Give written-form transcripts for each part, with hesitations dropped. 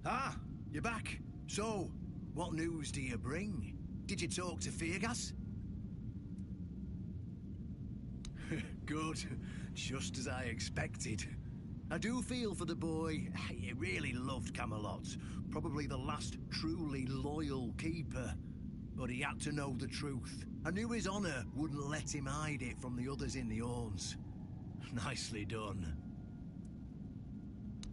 Ah, you're back. So, what news do you bring? Did you talk to Feargas? Good. Just as I expected. I do feel for the boy. He really loved Camelot. Probably the last truly loyal keeper. But he had to know the truth. I knew his honor wouldn't let him hide it from the others in the Orns. Nicely done.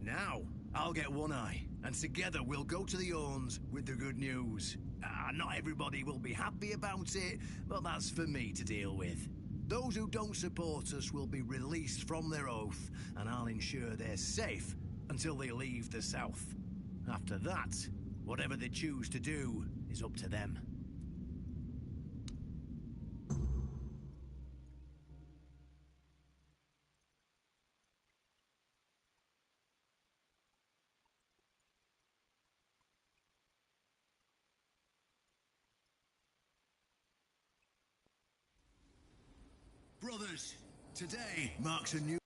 Now, I'll get One Eye, and together we'll go to the Orns with the good news. Not everybody will be happy about it, but that's for me to deal with. Those who don't support us will be released from their oath, and I'll ensure they're safe until they leave the south. After that, whatever they choose to do is up to them. Brothers, today marks a new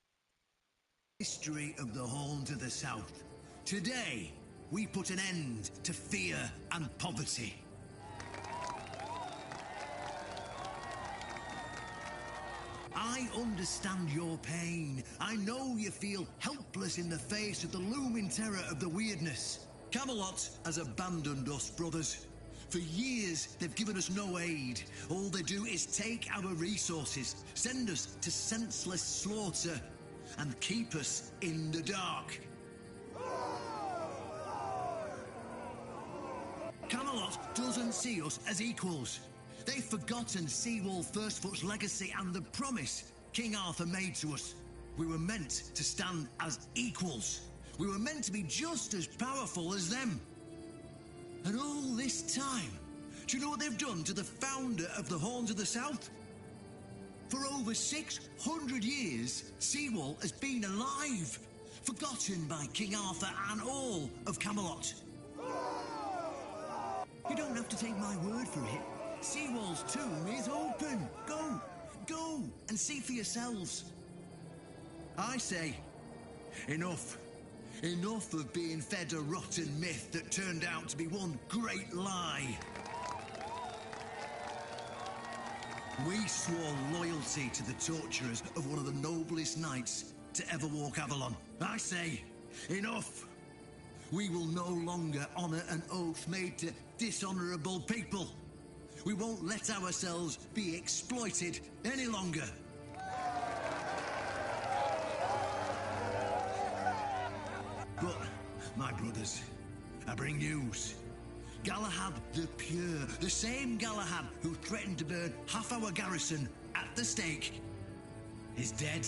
history of the Horn to the south. Today, we put an end to fear and poverty. I understand your pain. I know you feel helpless in the face of the looming terror of the weirdness. Camelot has abandoned us, brothers. For years, they've given us no aid. All they do is take our resources, send us to senseless slaughter, and keep us in the dark. Camelot doesn't see us as equals. They've forgotten Seawall Firstfoot's legacy and the promise King Arthur made to us. We were meant to stand as equals. We were meant to be just as powerful as them. And all this time, do you know what they've done to the founder of the Horns of the South? For over 600 years, Seawall has been alive, forgotten by King Arthur and all of Camelot. You don't have to take my word for it. Seawall's tomb is open. Go and see for yourselves. I say, enough. Enough of being fed a rotten myth that turned out to be one great lie. We swore loyalty to the torturers of one of the noblest knights to ever walk Avalon. I say, enough. We will no longer honor an oath made to dishonorable people. We won't let ourselves be exploited any longer. But, my brothers, I bring news. Galahad the Pure, the same Galahad who threatened to burn half our garrison at the stake, is dead.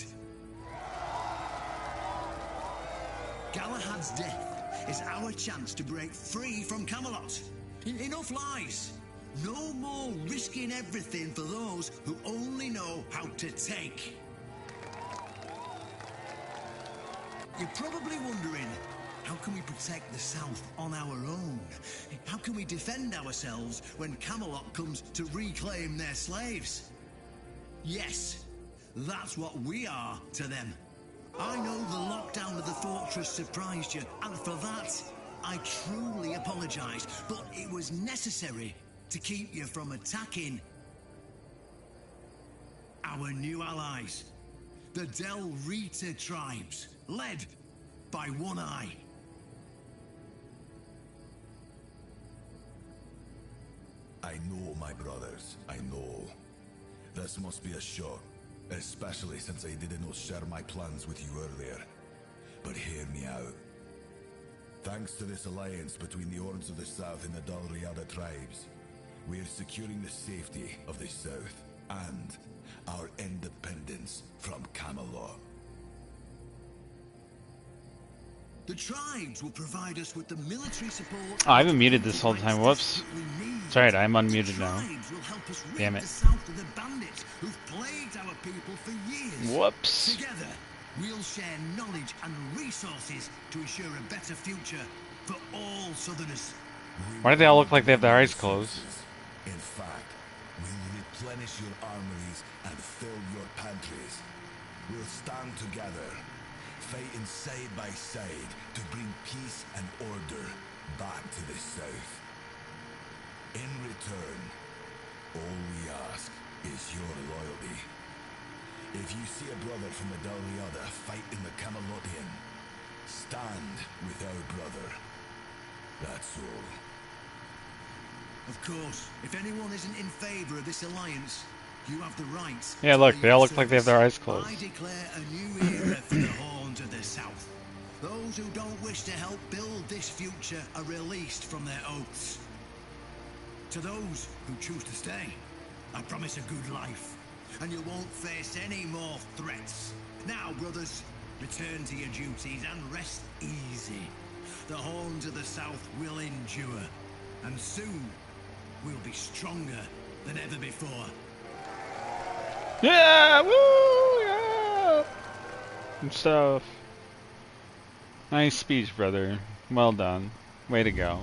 Galahad's death is our chance to break free from Camelot. Enough lies. No more risking everything for those who only know how to take. You're probably wondering, how can we protect the South on our own? How can we defend ourselves when Camelot comes to reclaim their slaves? Yes, that's what we are to them. I know the lockdown of the fortress surprised you, and for that, I truly apologize, but it was necessary to keep you from attacking our new allies, the Del Rita tribes, led by One Eye. I know, my brothers, I know. This must be a shock, especially since I didn't share my plans with you earlier. But hear me out. Thanks to this alliance between the Orns of the South and the Dal Riada tribes, we are securing the safety of the South and our independence from Camelot. The tribes will provide us with the military support. Oh, I've been muted this whole time. Whoops. It's alright, I'm unmuted now. Damn it. Whoops. Together, we'll share knowledge and resources to ensure a better future for all Southerners. Why do they all look like they have their eyes closed? In fact, we'll replenish your armories and fill your pantries. We'll stand together, fighting side by side to bring peace and order back to the south. In return, all we ask is your loyalty. If you see a brother from the Daliada fighting the Camelotian, stand with our brother. That's all. Of course, if anyone isn't in favor of this alliance, you have the right. Yeah, look, they all look like they have their eyes closed. I declare a new era for the Horns of the South. Those who don't wish to help build this future are released from their oaths. To those who choose to stay, I promise a good life, and you won't face any more threats. Now, brothers, return to your duties and rest easy. The Horns of the South will endure, and soon we'll be stronger than ever before. Yeah, woo, yeah, and stuff. Nice speech, brother. Well done. Way to go.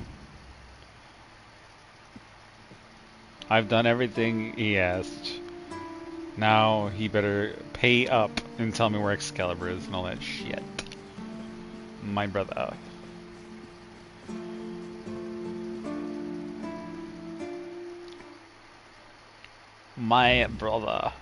I've done everything he asked. Now he better pay up and tell me where Excalibur is and all that shit. My brother. My brother.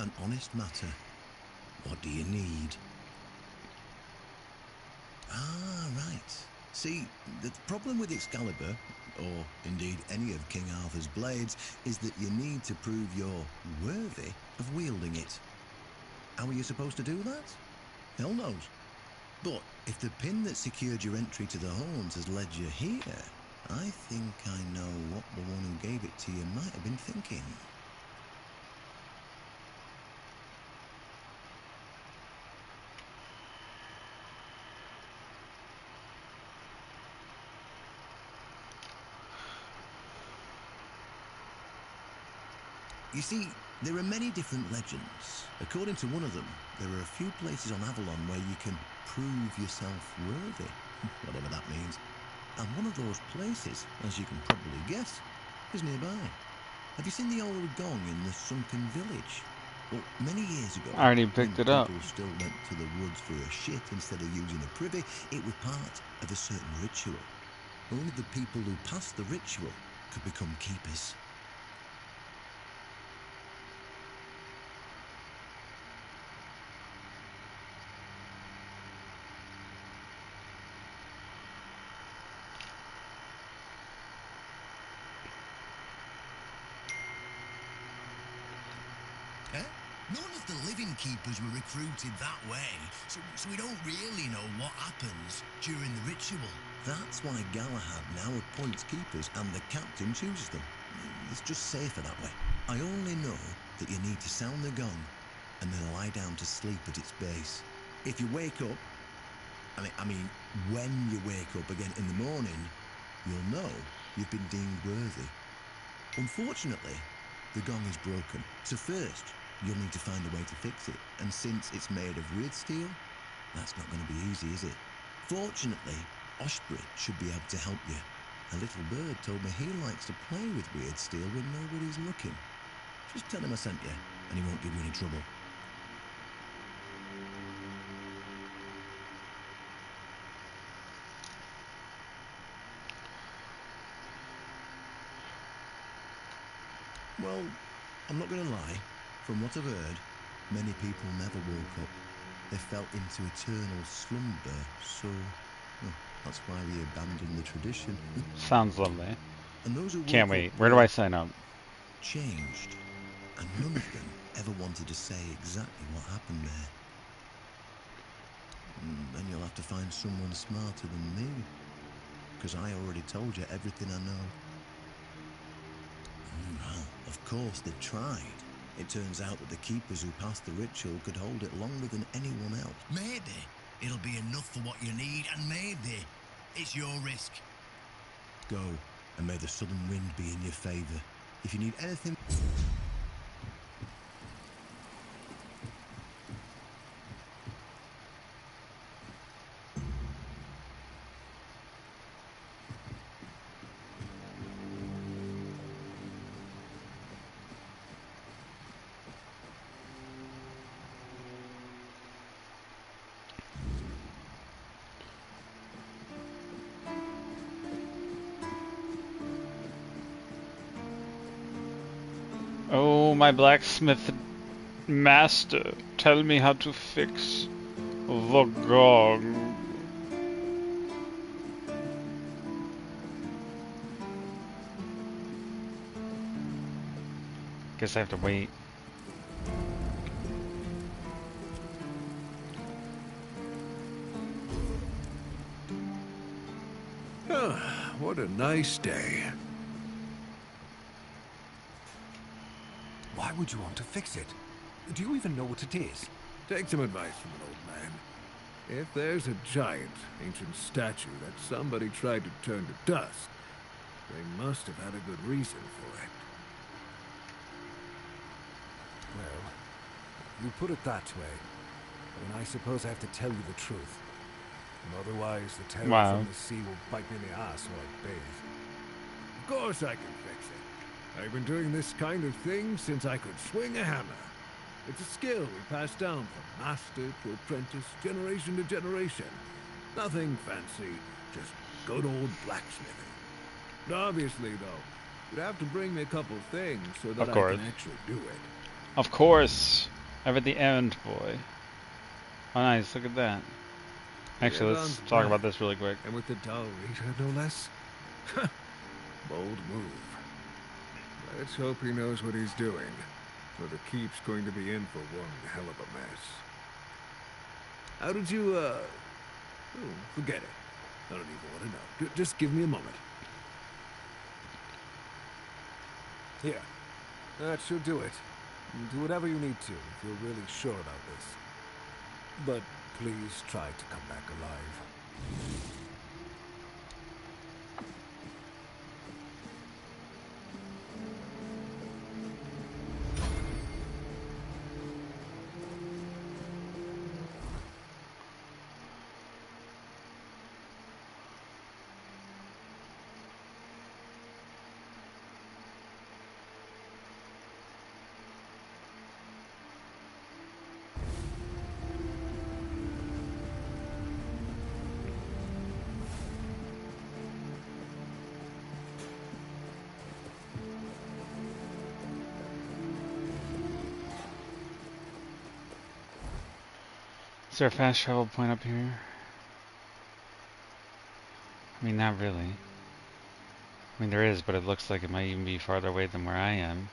An honest matter. What do you need? Ah, right. See, the problem with Excalibur, or indeed any of King Arthur's blades, is that you need to prove you're worthy of wielding it. How are you supposed to do that? Hell knows. But if the pin that secured your entry to the Horns has led you here, I think I know what the one who gave it to you might have been thinking. You see, there are many different legends. According to one of them, there are a few places on Avalon where you can prove yourself worthy, whatever that means. And one of those places, as you can probably guess, is nearby. Have you seen the old gong in the sunken village? Well, many years ago, I already picked it up. People still went to the woods for a shit instead of using a privy. It was part of a certain ritual. Only the people who passed the ritual could become keepers. None of the living keepers were recruited that way, so we don't really know what happens during the ritual. That's why Galahad now appoints keepers and the captain chooses them. It's just safer that way. I only know that you need to sound the gong and then lie down to sleep at its base. If you wake up, I mean, when you wake up again in the morning, you'll know you've been deemed worthy. Unfortunately, the gong is broken, so first, you'll need to find a way to fix it, and since it's made of weird steel, that's not going to be easy, is it? Fortunately, Osprey should be able to help you. A little bird told me he likes to play with weird steel when nobody's looking. Just tell him I sent you, and he won't give you any trouble. Well, I'm not going to lie. From what I've heard, many people never woke up. They fell into eternal slumber, so that's why we abandoned the tradition. Sounds lovely. And those who Can't wait. Where do I sign up? Changed, and none of them ever wanted to say exactly what happened there. Then you'll have to find someone smarter than me, because I already told you everything I know. Well, of course they've tried. It turns out that the keepers who passed the ritual could hold it longer than anyone else. Maybe it'll be enough for what you need, and maybe it's your risk. Go, and may the southern wind be in your favor. If you need anything... Oh, my blacksmith master, tell me how to fix the gong. Guess I have to wait. What a nice day. Why would you want to fix it? Do you even know what it is? Take some advice from an old man. If there's a giant, ancient statue that somebody tried to turn to dust, they must have had a good reason for it. Well, you put it that way, then I suppose I have to tell you the truth. Otherwise, the terror from the sea will bite me in the ass while I bathe. Of course I can fix it. I've been doing this kind of thing since I could swing a hammer. It's a skill we pass down from master to apprentice, generation to generation. Nothing fancy, just good old blacksmithing. Obviously, though, you'd have to bring me a couple things so that I can actually do it. Of course. I'm at the end, boy. Oh, nice. Look at that. Actually, let's talk about this really quick. And with the dull reader, no less. Bold move. Let's hope he knows what he's doing, or the keep's going to be in for one hell of a mess. How did you, Oh, forget it. I don't even want to know. Just give me a moment. Here. That should do it. Do whatever you need to if you're really sure about this. But please try to come back alive. Is there a fast travel point up here? I mean, not really. I mean, there is, but it looks like it might even be farther away than where I am.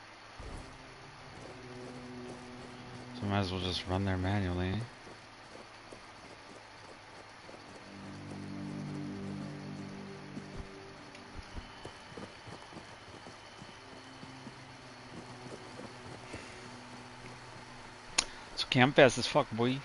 So I might as well just run there manually. It's okay, I'm fast as fuck, boy.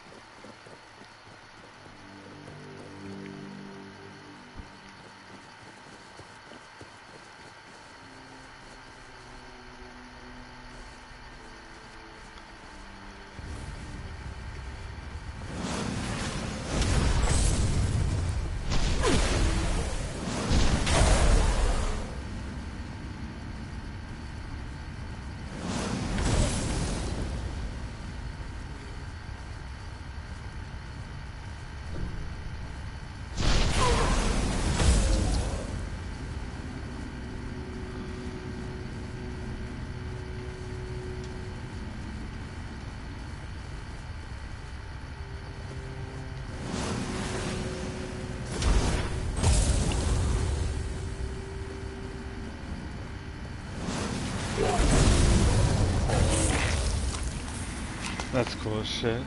That's cool as shit.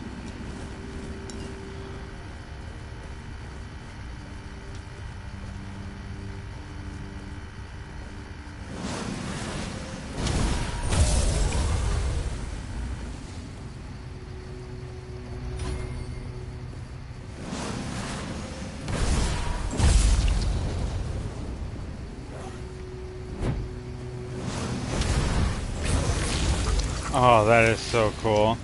Oh, that is so cool.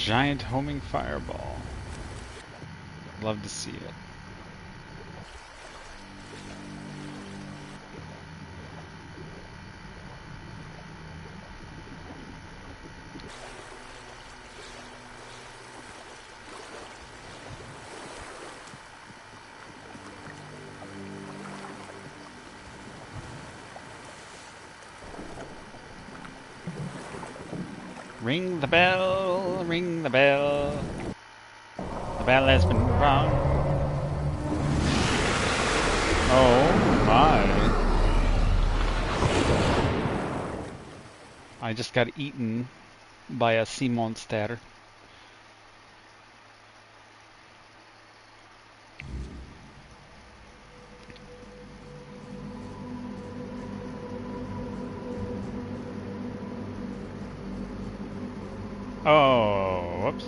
Giant homing fireball. Love to see it. Ring the bell, ring the bell. The bell has been rung. Oh my. I just got eaten by a sea monster. Oh, whoops.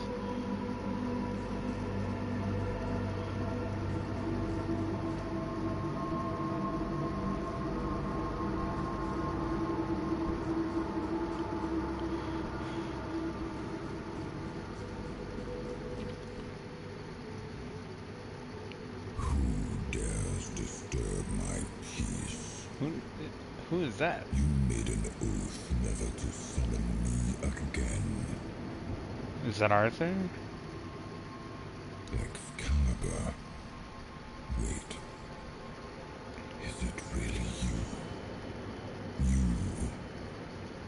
Who is that? You made an oath never to summon me again. Is that Arthur? Excalibur. Wait. Is it really you? You,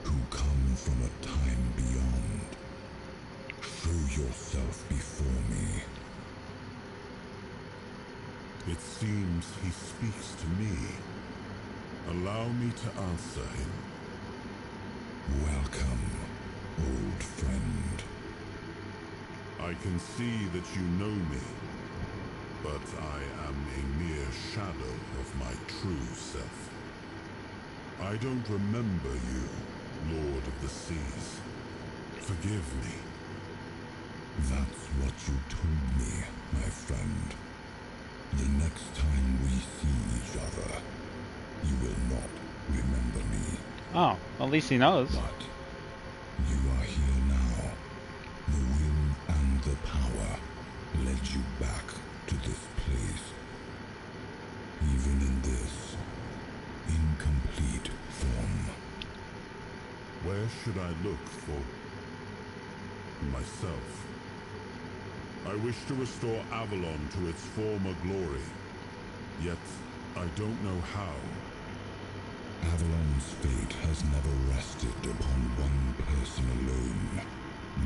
who come from a time beyond. Show yourself before me. It seems he speaks to me. Allow me to answer him. Welcome, old friend. I can see that you know me, but I am a mere shadow of my true self. I don't remember you, Lord of the Seas. Forgive me. That's what you told me, my friend. The next time we see each other, you will not remember me. Oh, at least he knows. But you are here now. The will and the power led you back to this place. Even in this incomplete form. Where should I look for myself? I wish to restore Avalon to its former glory, yet I don't know how. Avalon's fate has never rested upon one person alone,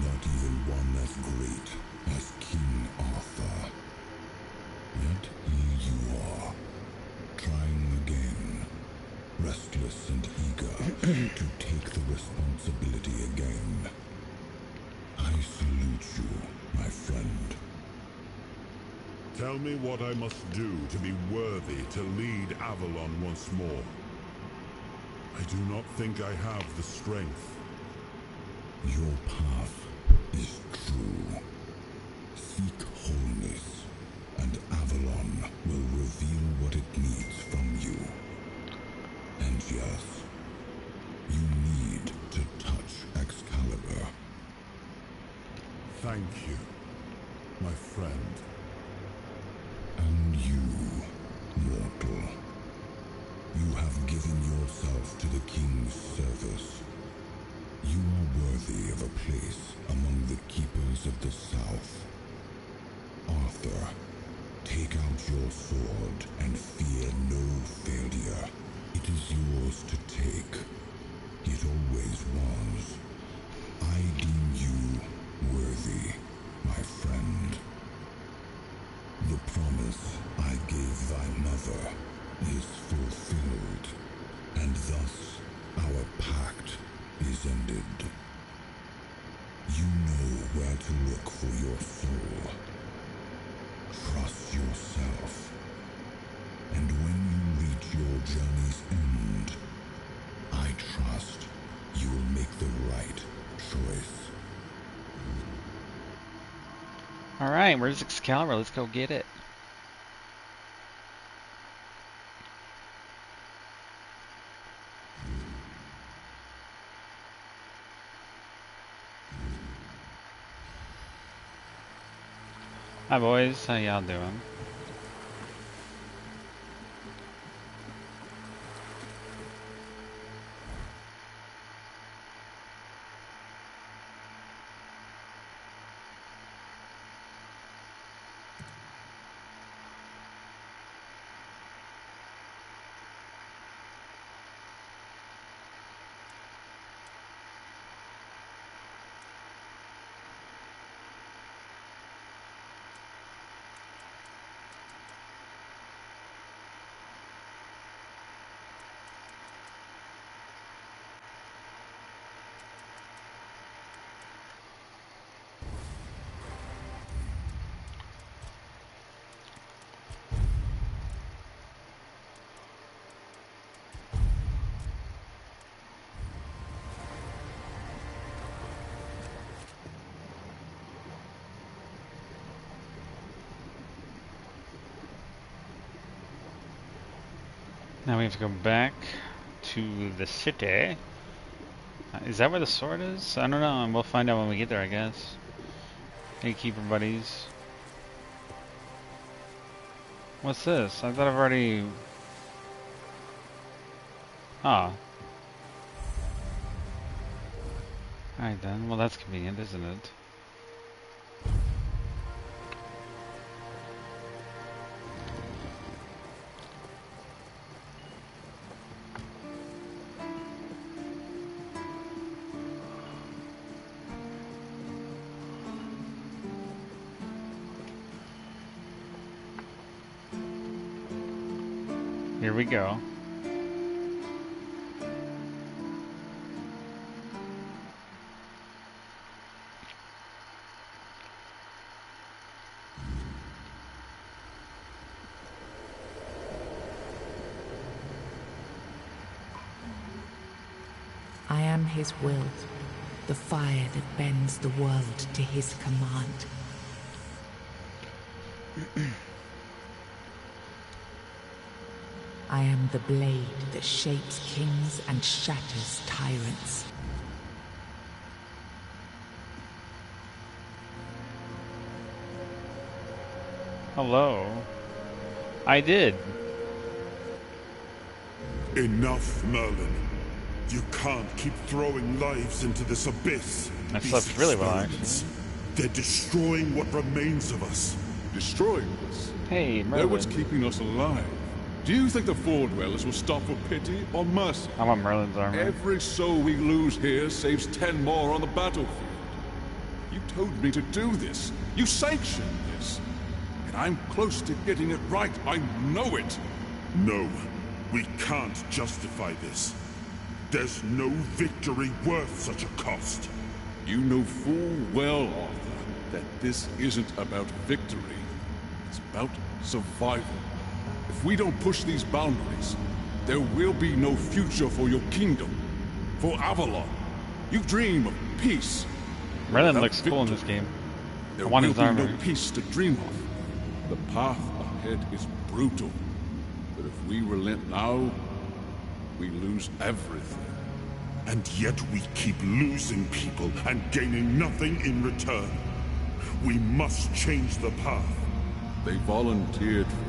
not even one as great as King Arthur. Yet here you are, trying again, restless and eager to take the responsibility again. I salute you, my friend. Tell me what I must do to be worthy to lead Avalon once more. I do not think I have the strength. Your path is true. Seek wholeness, and Avalon will reveal what it needs from you. And yes, you need to touch Excalibur. Thank you, my friend. And you, mortal. You have given yourself to the King's service. You are worthy of a place among the keepers of the South. Arthur, take out your sword and fear no failure. It is yours to take. It always was. I deem you worthy, my friend. The promise I gave thy mother is fulfilled, and thus our pact is ended. You know where to look for your soul. Trust yourself, and when you reach your journey's end, I trust you will make the right choice. Alright, where's Excalibur? Let's go get it. Hi boys, how y'all doing? Now we have to go back to the city. Is that where the sword is? I don't know, and we'll find out when we get there, I guess. Hey, keeper buddies. What's this? I thought I've already... Ah. Alright then, well that's convenient, isn't it? Here we go. I am his will, the fire that bends the world to his command. I am the blade that shapes kings and shatters tyrants. Hello. I did. Enough, Merlin. You can't keep throwing lives into this abyss. I These slept really well, experiments, they're destroying what remains of us. Destroying us? Hey, They're what's Merlin. keeping us alive. Do you think the Ford Dwellers will stop for pity or mercy? I want Merlin's armor. Every soul we lose here saves 10 more on the battlefield. You told me to do this. You sanctioned this. And I'm close to getting it right. I know it. No, we can't justify this. There's no victory worth such a cost. You know full well, Arthur, that this isn't about victory. It's about survival. If we don't push these boundaries, there will be no future for your kingdom, for Avalon. You dream of peace. Merlin Without looks cool in this victory, game. There I want will his be armor. no peace to dream of. The path ahead is brutal. But if we relent now, we lose everything. And yet we keep losing people and gaining nothing in return. We must change the path. They volunteered for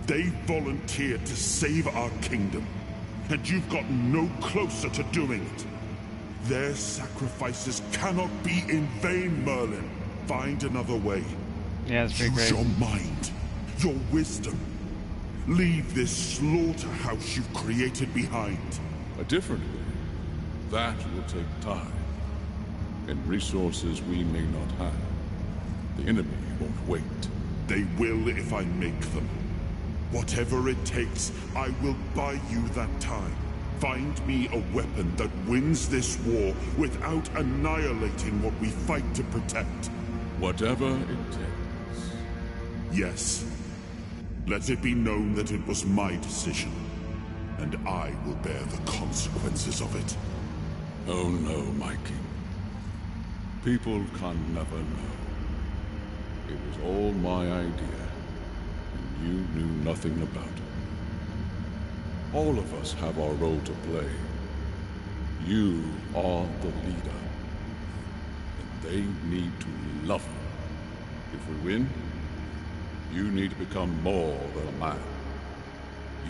They volunteered to save our kingdom, and you've gotten no closer to doing it. Their sacrifices cannot be in vain, Merlin. Find another way. Yeah, it's pretty Use great. your mind, your wisdom. Leave this slaughterhouse you've created behind. a different way. That will take time, and resources we may not have. The enemy won't wait. They will if I make them. Whatever it takes, I will buy you that time. Find me a weapon that wins this war without annihilating what we fight to protect. Whatever it takes. Yes. Let it be known that it was my decision, and I will bear the consequences of it. Oh no, my king. People can never know. It was all my idea, and you knew nothing about it. All of us have our role to play. You are the leader, and they need to love you. If we win, you need to become more than a man.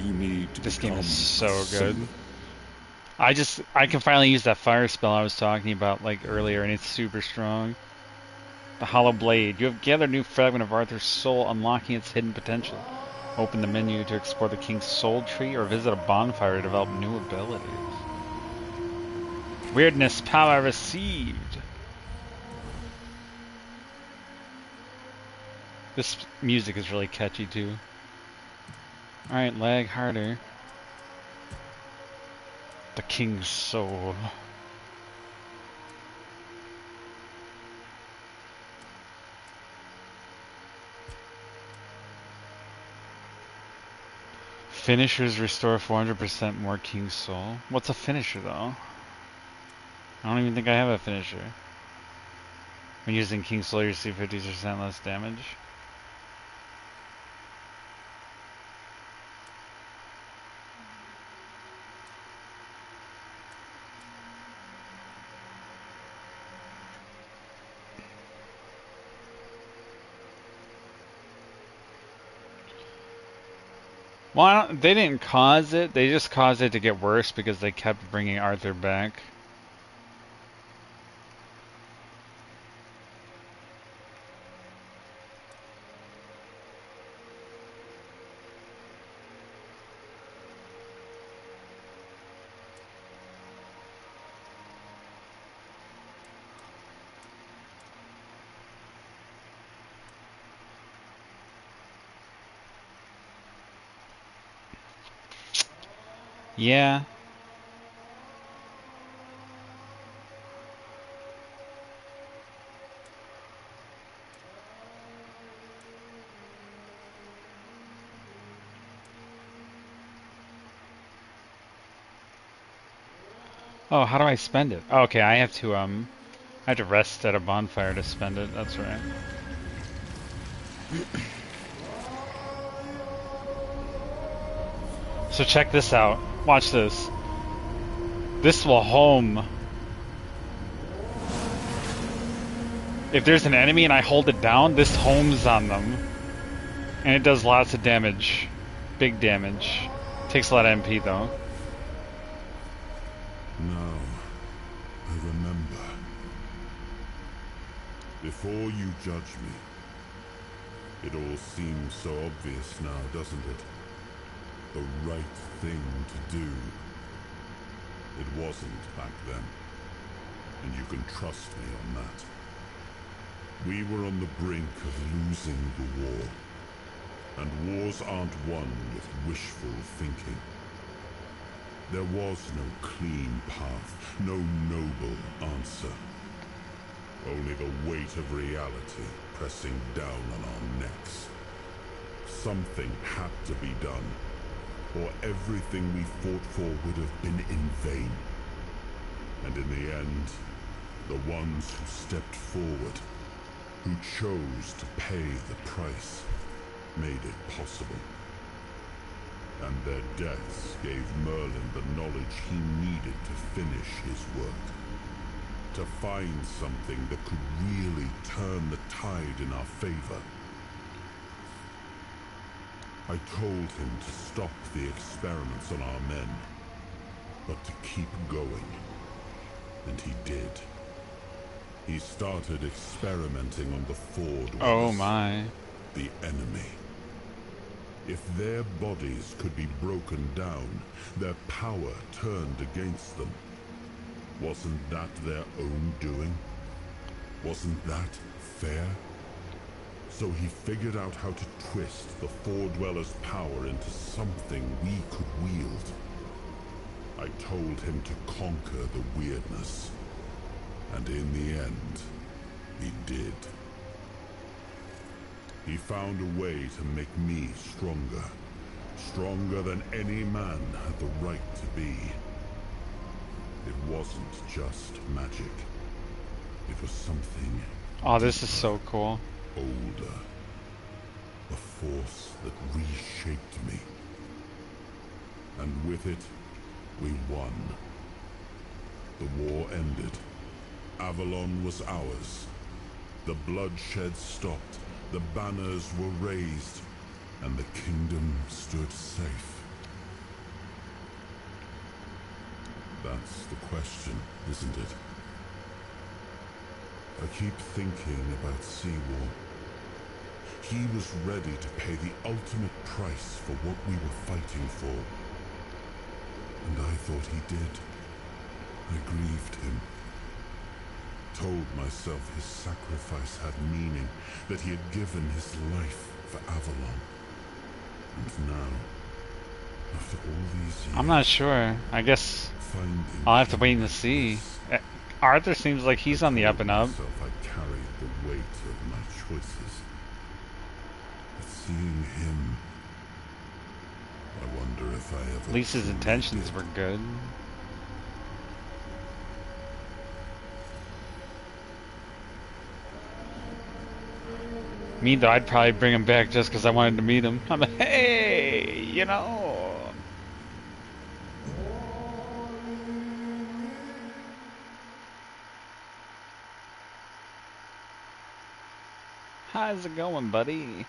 You need to This become game is so a good. seer. I can finally use that fire spell I was talking about like earlier, and it's super strong. The Hollow Blade. You have gathered a new fragment of Arthur's soul, unlocking its hidden potential. Open the menu to explore the King's Soul Tree, or visit a bonfire to develop new abilities. Weirdness power received. This music is really catchy too. Alright, lag harder. The King's Soul. Finishers restore 400% more King's Soul. What's a finisher though? I don't even think I have a finisher. When using King's Soul, you receive 50% less damage. Well, they didn't cause it. They just caused it to get worse because they kept bringing Arthur back. Yeah. Oh, how do I spend it? Oh, okay, I have to rest at a bonfire to spend it. That's right. So check this out. Watch this. This will home. If there's an enemy and I hold it down, this homes on them. And it does lots of damage. Big damage. Takes a lot of MP though. Now, I remember. Before you judge me, it all seems so obvious now, doesn't it? The right thing to do. It wasn't back then, and you can trust me on that. We were on the brink of losing the war, and wars aren't won with wishful thinking. There was no clean path, no noble answer. Only the weight of reality pressing down on our necks. Something had to be done, or everything we fought for would have been in vain. And in the end, the ones who stepped forward, who chose to pay the price, made it possible. And their deaths gave Merlin the knowledge he needed to finish his work. To find something that could really turn the tide in our favor. I told him to stop the experiments on our men, but to keep going. And he did. He started experimenting on the Ford. Oh my. The enemy. If their bodies could be broken down, their power turned against them, wasn't that their own doing? Wasn't that fair? So he figured out how to twist the Four Dwellers' power into something we could wield. I told him to conquer the weirdness. And in the end, he did. He found a way to make me stronger. Stronger than any man had the right to be. It wasn't just magic. It was something... Oh, this is so cool. Older. A force that reshaped me. And with it, we won. The war ended. Avalon was ours. The bloodshed stopped, The banners were raised, and the kingdom stood safe. That's the question, isn't it? I keep thinking about Seawall. He was ready to pay the ultimate price for what we were fighting for. And I thought he did. I grieved him. Told myself his sacrifice had meaning, that he had given his life for Avalon. And now, after all these years... I'm not sure. I guess I'll have to wait and see. Arthur seems like he's on the up and up. I carried the weight of my choices. But seeing him, I wonder if I ever... At least his intentions were good. Me though, I'd probably bring him back just because I wanted to meet him. I'm like, hey, you know. How's it going, buddy?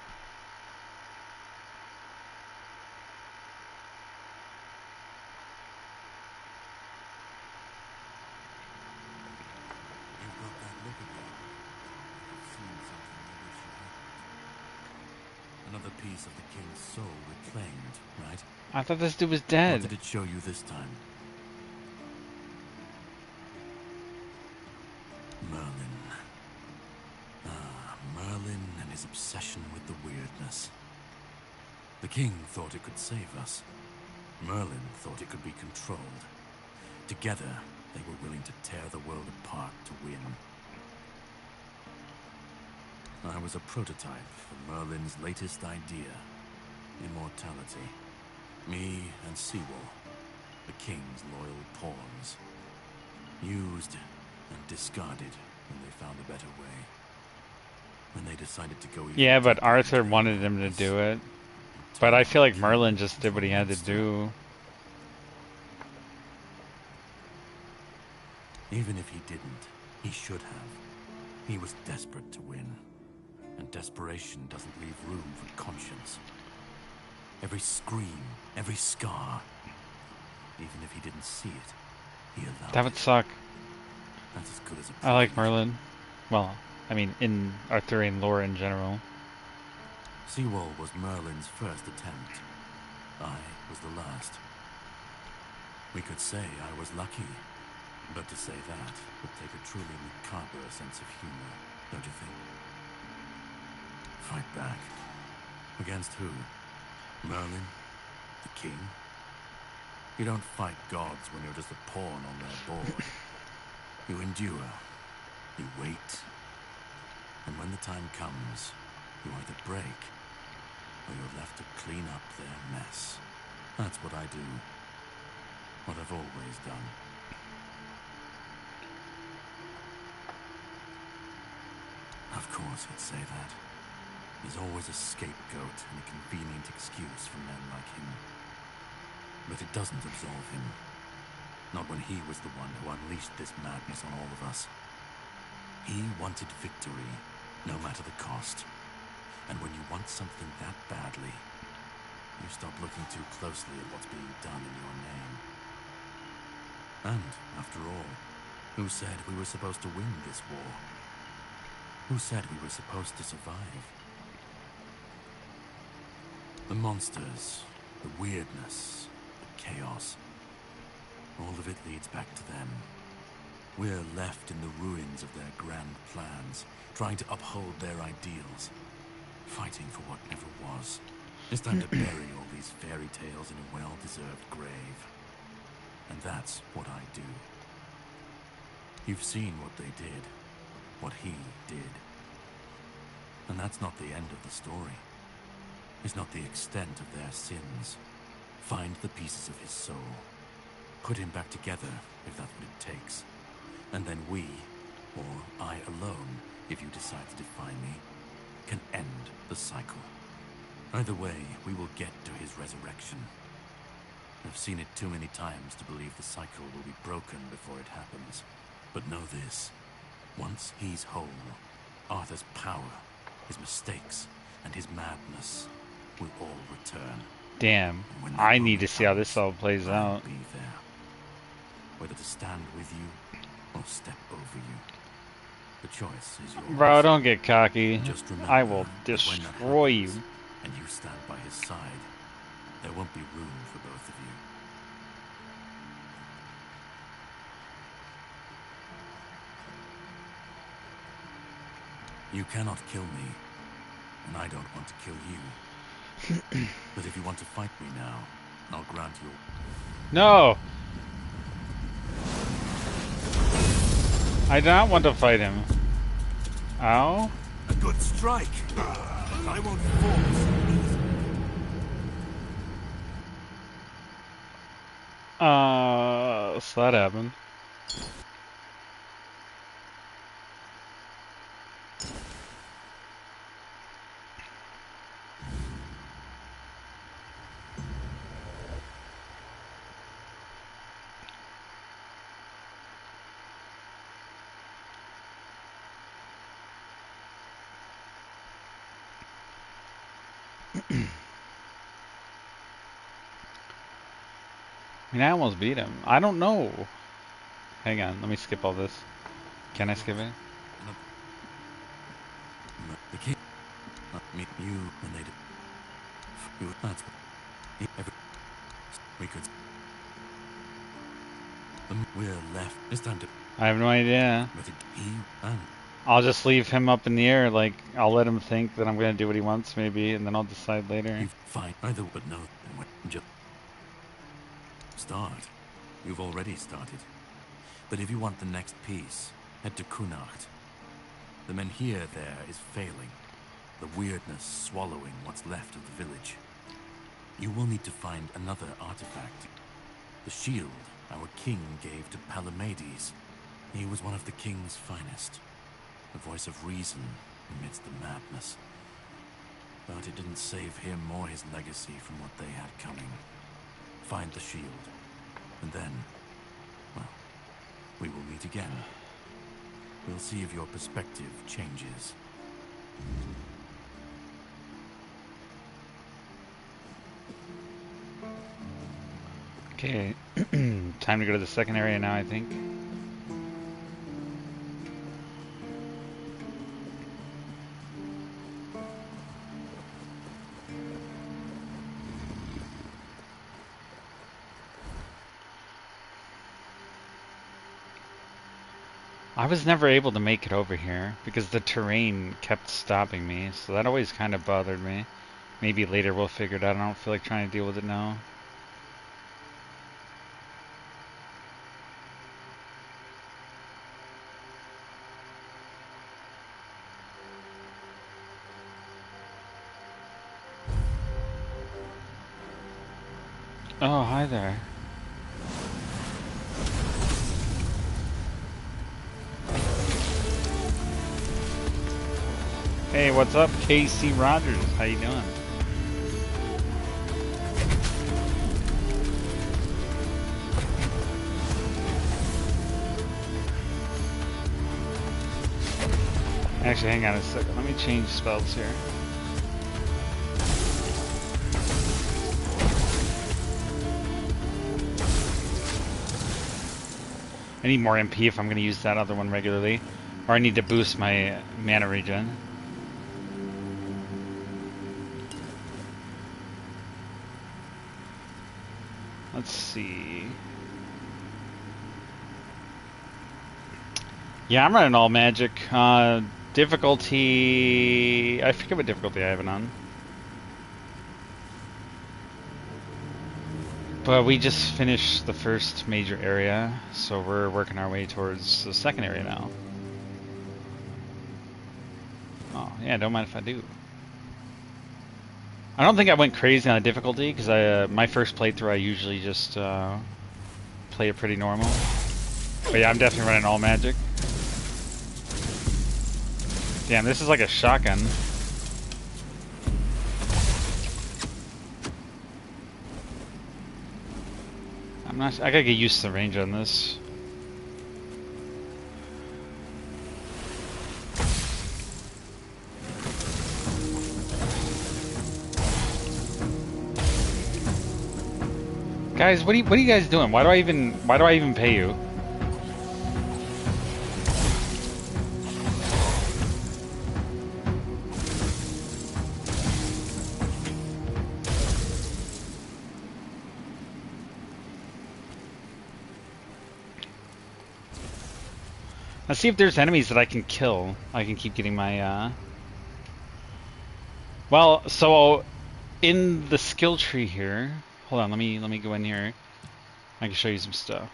Another piece of the king's soul reclaimed, right? I thought this dude was dead. What did it show you this time? Merlin. Ah, Merlin and his obsession with the weirdness. The king thought it could save us. Merlin thought it could be controlled. Together, they were willing to tear the world apart to win. I was a prototype for Merlin's latest idea, immortality. Me and Seawall, the king's loyal pawns. Used and discarded when they found a better way. When they decided to go... Yeah, but Arthur wanted him to do it. But I feel like Merlin just did what he had to do. Even if he didn't, he should have. He was desperate to win. And desperation doesn't leave room for conscience. Every scream, every scar, even if he didn't see it, he allowed That would suck. That's as good as a I like Merlin. Well, I mean, in Arthurian lore in general. Seawall was Merlin's first attempt. I was the last. We could say I was lucky, but to say that would take a truly macabre sense of humor, don't you think? Fight back. Against who? Merlin? The king? You don't fight gods when you're just a pawn on their board. You endure. You wait. And when the time comes, you either break, or you're left to clean up their mess. That's what I do. What I've always done. Of course he'd say that. He's always a scapegoat and a convenient excuse for men like him. But it doesn't absolve him. Not when he was the one who unleashed this madness on all of us. He wanted victory, no matter the cost. And when you want something that badly, you stop looking too closely at what's being done in your name. And, after all, who said we were supposed to win this war? Who said we were supposed to survive? The monsters, the weirdness, the chaos. All of it leads back to them. We're left in the ruins of their grand plans, trying to uphold their ideals, fighting for what never was. It's time to bury all these fairy tales in a well-deserved grave. And that's what I do. You've seen what they did, what he did. And that's not the end of the story. It's not the extent of their sins. Find the pieces of his soul. Put him back together, if that's what it takes. And then we, or I alone, if you decide to defy me, can end the cycle. Either way, we will get to his resurrection. I've seen it too many times to believe the cycle will be broken before it happens. But know this. Once he's whole, Arthur's power his mistakes, and his madness will all return. Damn. I need to see how this all plays I'll out. be there, whether to stand with you or step over you. The choice is yours. Bro, don't get cocky. Just remember I will that when that destroy you. happens, and you stand by his side, there won't be room for both of you. You cannot kill me, and I don't want to kill you. But if you want to fight me now, I'll grant you. No! I do not want to fight him. Ow. A good strike! I won't fall so easily. So that happened. I mean, I almost beat him. I don't know. Hang on, let me skip all this. Can I skip it? The king meet you when they did. That's we could. We're left. It's time to. I have no idea. But he and I'll just leave him up in the air. Like, I'll let him think that I'm gonna do what he wants, maybe, and then I'll decide later. you fight either, but no. Just start. You've already started. But if you want the next piece, head to Kunacht. The menhir there is failing. The weirdness swallowing what's left of the village. You will need to find another artifact. The shield our king gave to Palamedes. He was one of the king's finest. A voice of reason amidst the madness. But it didn't save him or his legacy from what they had coming. Find the shield. And then, well, we will meet again. We'll see if your perspective changes. Okay, time to go to the second area now, I think. I was never able to make it over here because the terrain kept stopping me, so that always kind of bothered me. Maybe later we'll figure it out. I don't feel like trying to deal with it now. Oh, hi there. Hey, what's up, KC Rogers? How you doing? Actually, hang on a second. Let me change spells here. I need more MP if I'm going to use that other one regularly. Or I need to boost my mana regen. Let's see. Yeah, I'm running all magic. Difficulty... I forget what difficulty I have it on. But we just finished the first major area, so we're working our way towards the second area now. Oh, yeah, don't mind if I do. I don't think I went crazy on the difficulty, because my first playthrough I usually just play it pretty normal. But yeah, I'm definitely running all magic. Damn, this is like a shotgun. I gotta get used to the range on this. Guys, what are you guys doing? Why do I even pay you? Let's see if there's enemies that I can kill. I can keep getting my Well, so in the skill tree here, hold on, let me go in here. I can show you some stuff.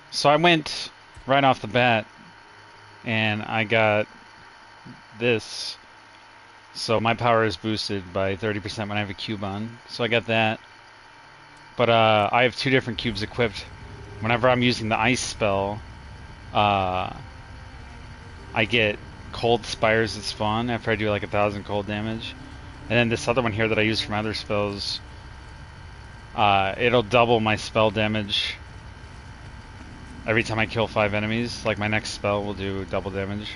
So I went right off the bat and I got this. So my power is boosted by 30% when I have a cube on. So I got that. But I have 2 different cubes equipped. Whenever I'm using the ice spell, I get cold spires that spawn after I do like 1,000 cold damage. And then this other one here that I use for my other spells, it'll double my spell damage every time I kill 5 enemies. Like my next spell will do double damage.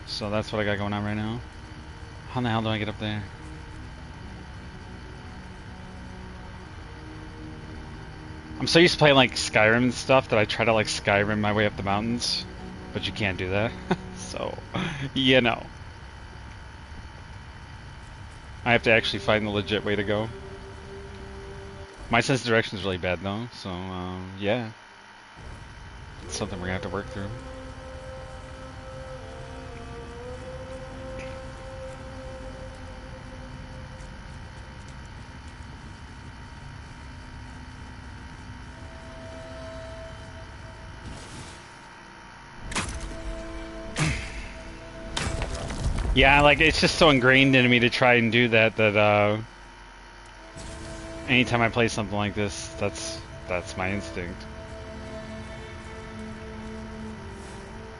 So that's what I got going on right now. How in the hell do I get up there? I'm so used to playing like Skyrim and stuff that I try to like Skyrim my way up the mountains, but you can't do that. So, you know. I have to actually find the legit way to go. My sense of direction is really bad though, so yeah. It's something we're gonna have to work through. Yeah, like it's just so ingrained in me to try and do that anytime I play something like this, that's my instinct.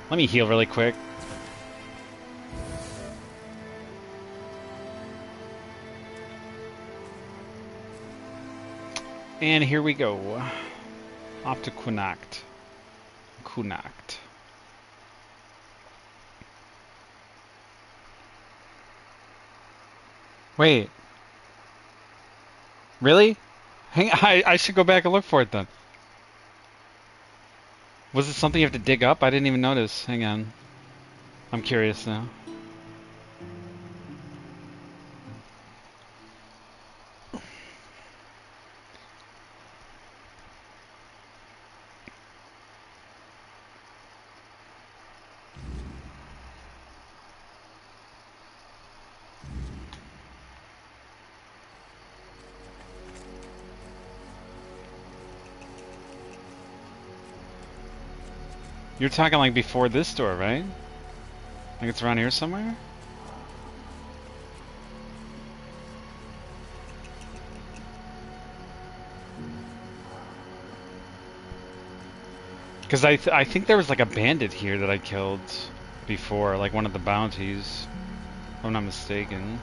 Let me heal really quick. And here we go. Off to Kunakt. Wait. Really? I should go back and look for it then. Was it something you have to dig up? I didn't even notice. Hang on. I'm curious now. You're talking like before this door, right? I think it's around here somewhere? Because I think there was like a bandit here that I killed before, like one of the bounties, if I'm not mistaken.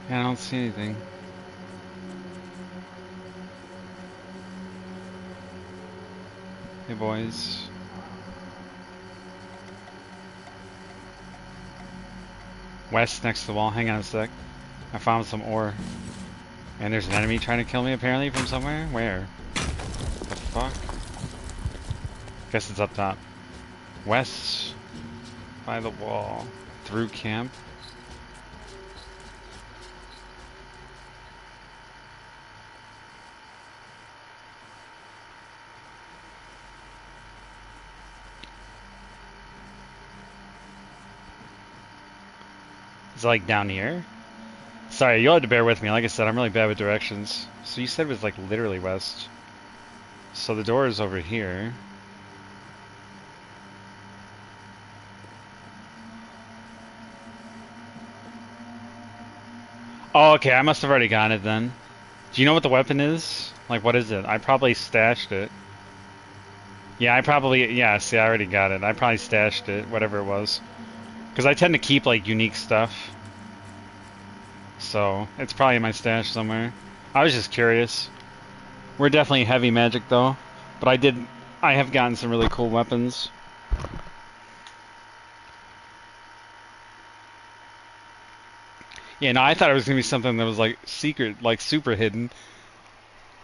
Yeah, I don't see anything. Hey boys. West next to the wall. Hang on a sec. I found some ore. And there's an enemy trying to kill me apparently from somewhere? Where? What the fuck? Guess it's up top. West by the wall. Through camp. Is it like down here? Sorry, you'll have to bear with me. Like I said, I'm really bad with directions. So you said it was like literally west. So the door is over here. Oh, okay, I must have already gotten it then. Do you know what the weapon is? Like, what is it? I probably stashed it. Yeah, yeah, see, I already got it. I probably stashed it, whatever it was. Because I tend to keep, like, unique stuff. So, it's probably in my stash somewhere. I was just curious. We're definitely heavy magic, though. But I have gotten some really cool weapons. Yeah, no, I thought it was going to be something that was like secret, like super hidden.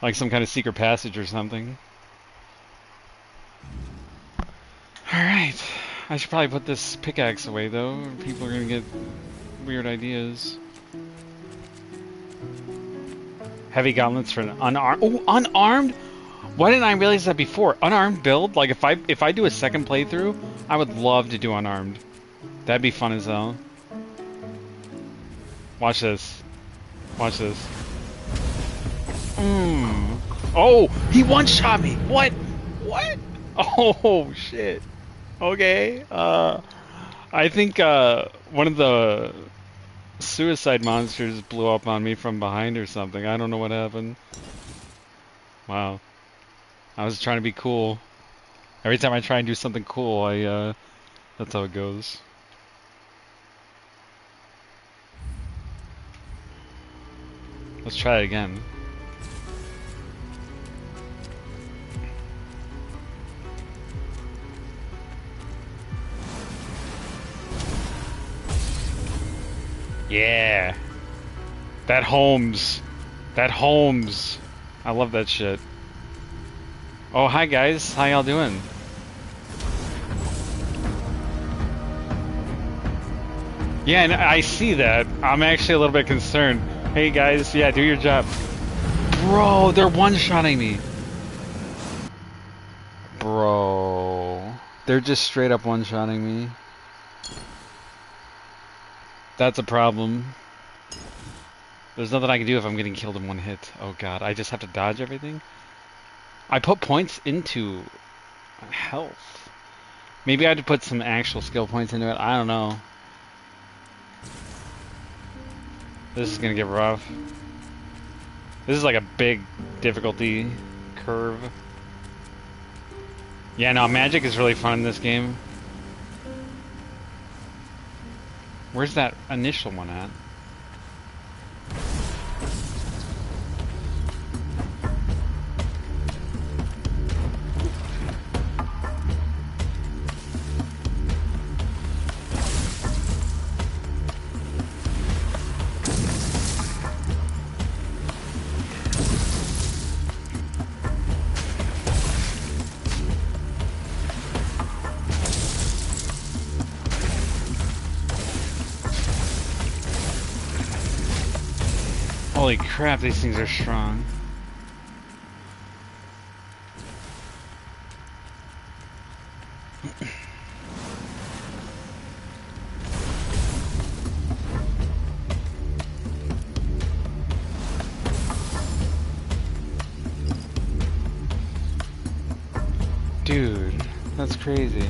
Like some kind of secret passage or something. Alright. I should probably put this pickaxe away though. People are going to get weird ideas. Heavy gauntlets for an unarmed. Oh, unarmed? Why didn't I realize that before? Unarmed build? Like if I do a second playthrough, I would love to do unarmed. That'd be fun as hell. Watch this. Watch this. Oh, he one-shot me. What? What? Oh shit. Okay. I think one of the suicide monsters blew up on me from behind or something. I don't know what happened. Wow. I was trying to be cool. Every time I try and do something cool, that's how it goes. Let's try it again. Yeah. That Holmes. That Holmes. I love that shit. Oh, hi guys. How y'all doing? Yeah, and I see that. I'm actually a little bit concerned. Hey guys, yeah, do your job. Bro, they're one-shotting me. Bro. They're just straight up one-shotting me. That's a problem. There's nothing I can do if I'm getting killed in one hit. Oh god, I just have to dodge everything? I put points into health. Maybe I had to put some actual skill points into it. I don't know. This is gonna get rough. This is like a big difficulty curve. Yeah, no, magic is really fun in this game. Where's that initial one at? Holy crap, these things are strong. Dude, that's crazy.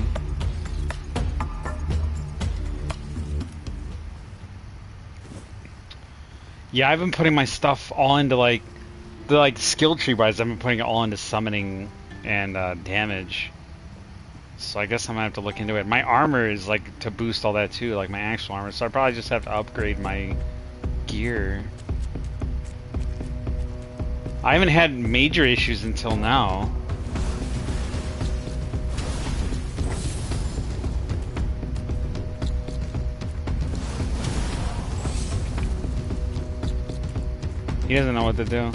Yeah, I've been putting my stuff all into like the skill tree wise. I've been putting it all into summoning and damage. So I guess I'm gonna have to look into it. My armor is like to boost all that too, like my actual armor. So I probably just have to upgrade my gear. I haven't had major issues until now. He doesn't know what to do.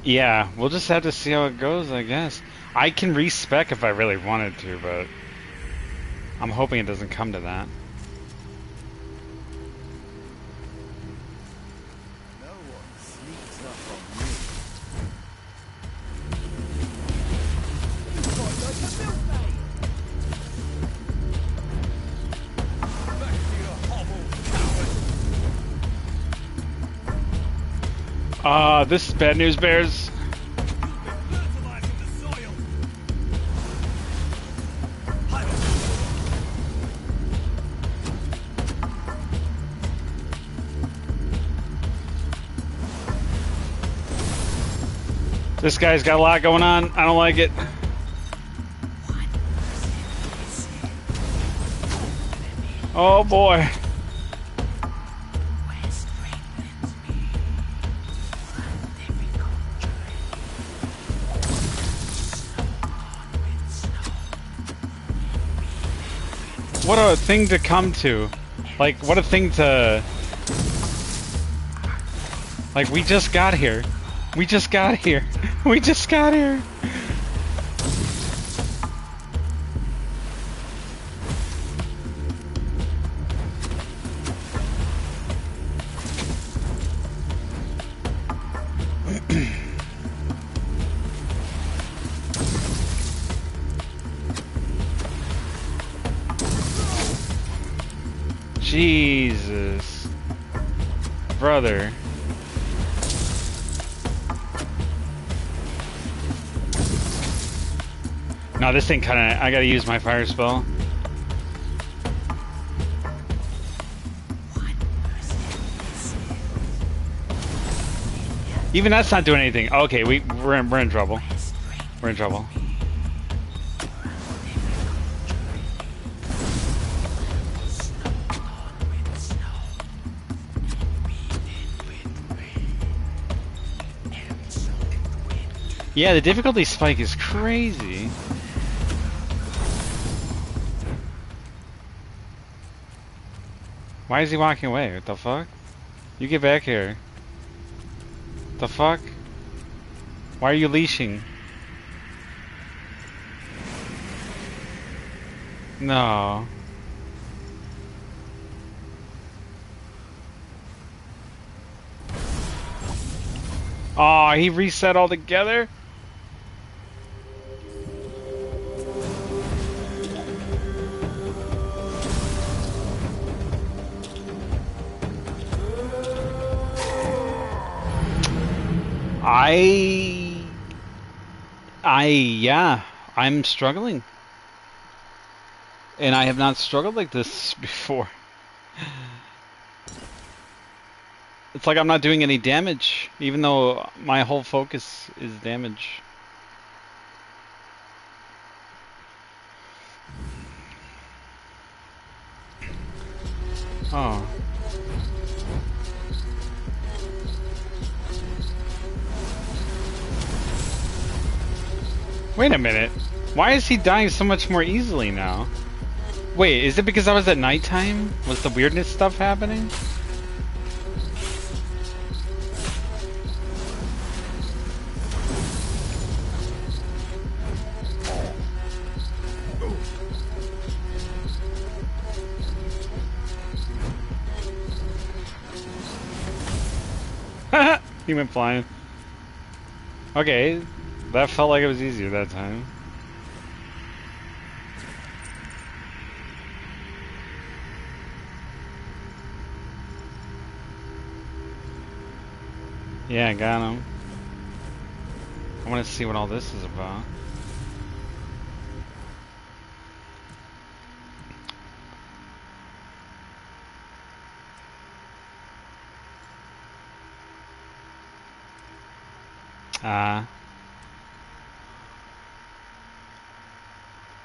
Yeah, we'll just have to see how it goes, I guess. I can respec if I really wanted to, but I'm hoping it doesn't come to that. This is bad news, Bears. This guy's got a lot going on. I don't like it. Oh boy. What a thing to come to. Like, what a thing to... Like, we just got here. We just got here. We just got here. Jesus. Brother. No, this thing kinda... I gotta use my fire spell. Even that's not doing anything. Okay, we're in trouble. We're in trouble. Yeah, the difficulty spike is crazy. Why is he walking away? What the fuck? You get back here. The fuck? Why are you leashing? No. Oh, he reset altogether? Yeah, I'm struggling. And I have not struggled like this before. It's like I'm not doing any damage, even though my whole focus is damage. Oh. Wait a minute. Why is he dying so much more easily now? Wait, is it because I was at nighttime? Was the weirdness stuff happening? He went flying. Okay, that felt like it was easier that time. Yeah, I got him. I want to see what all this is about.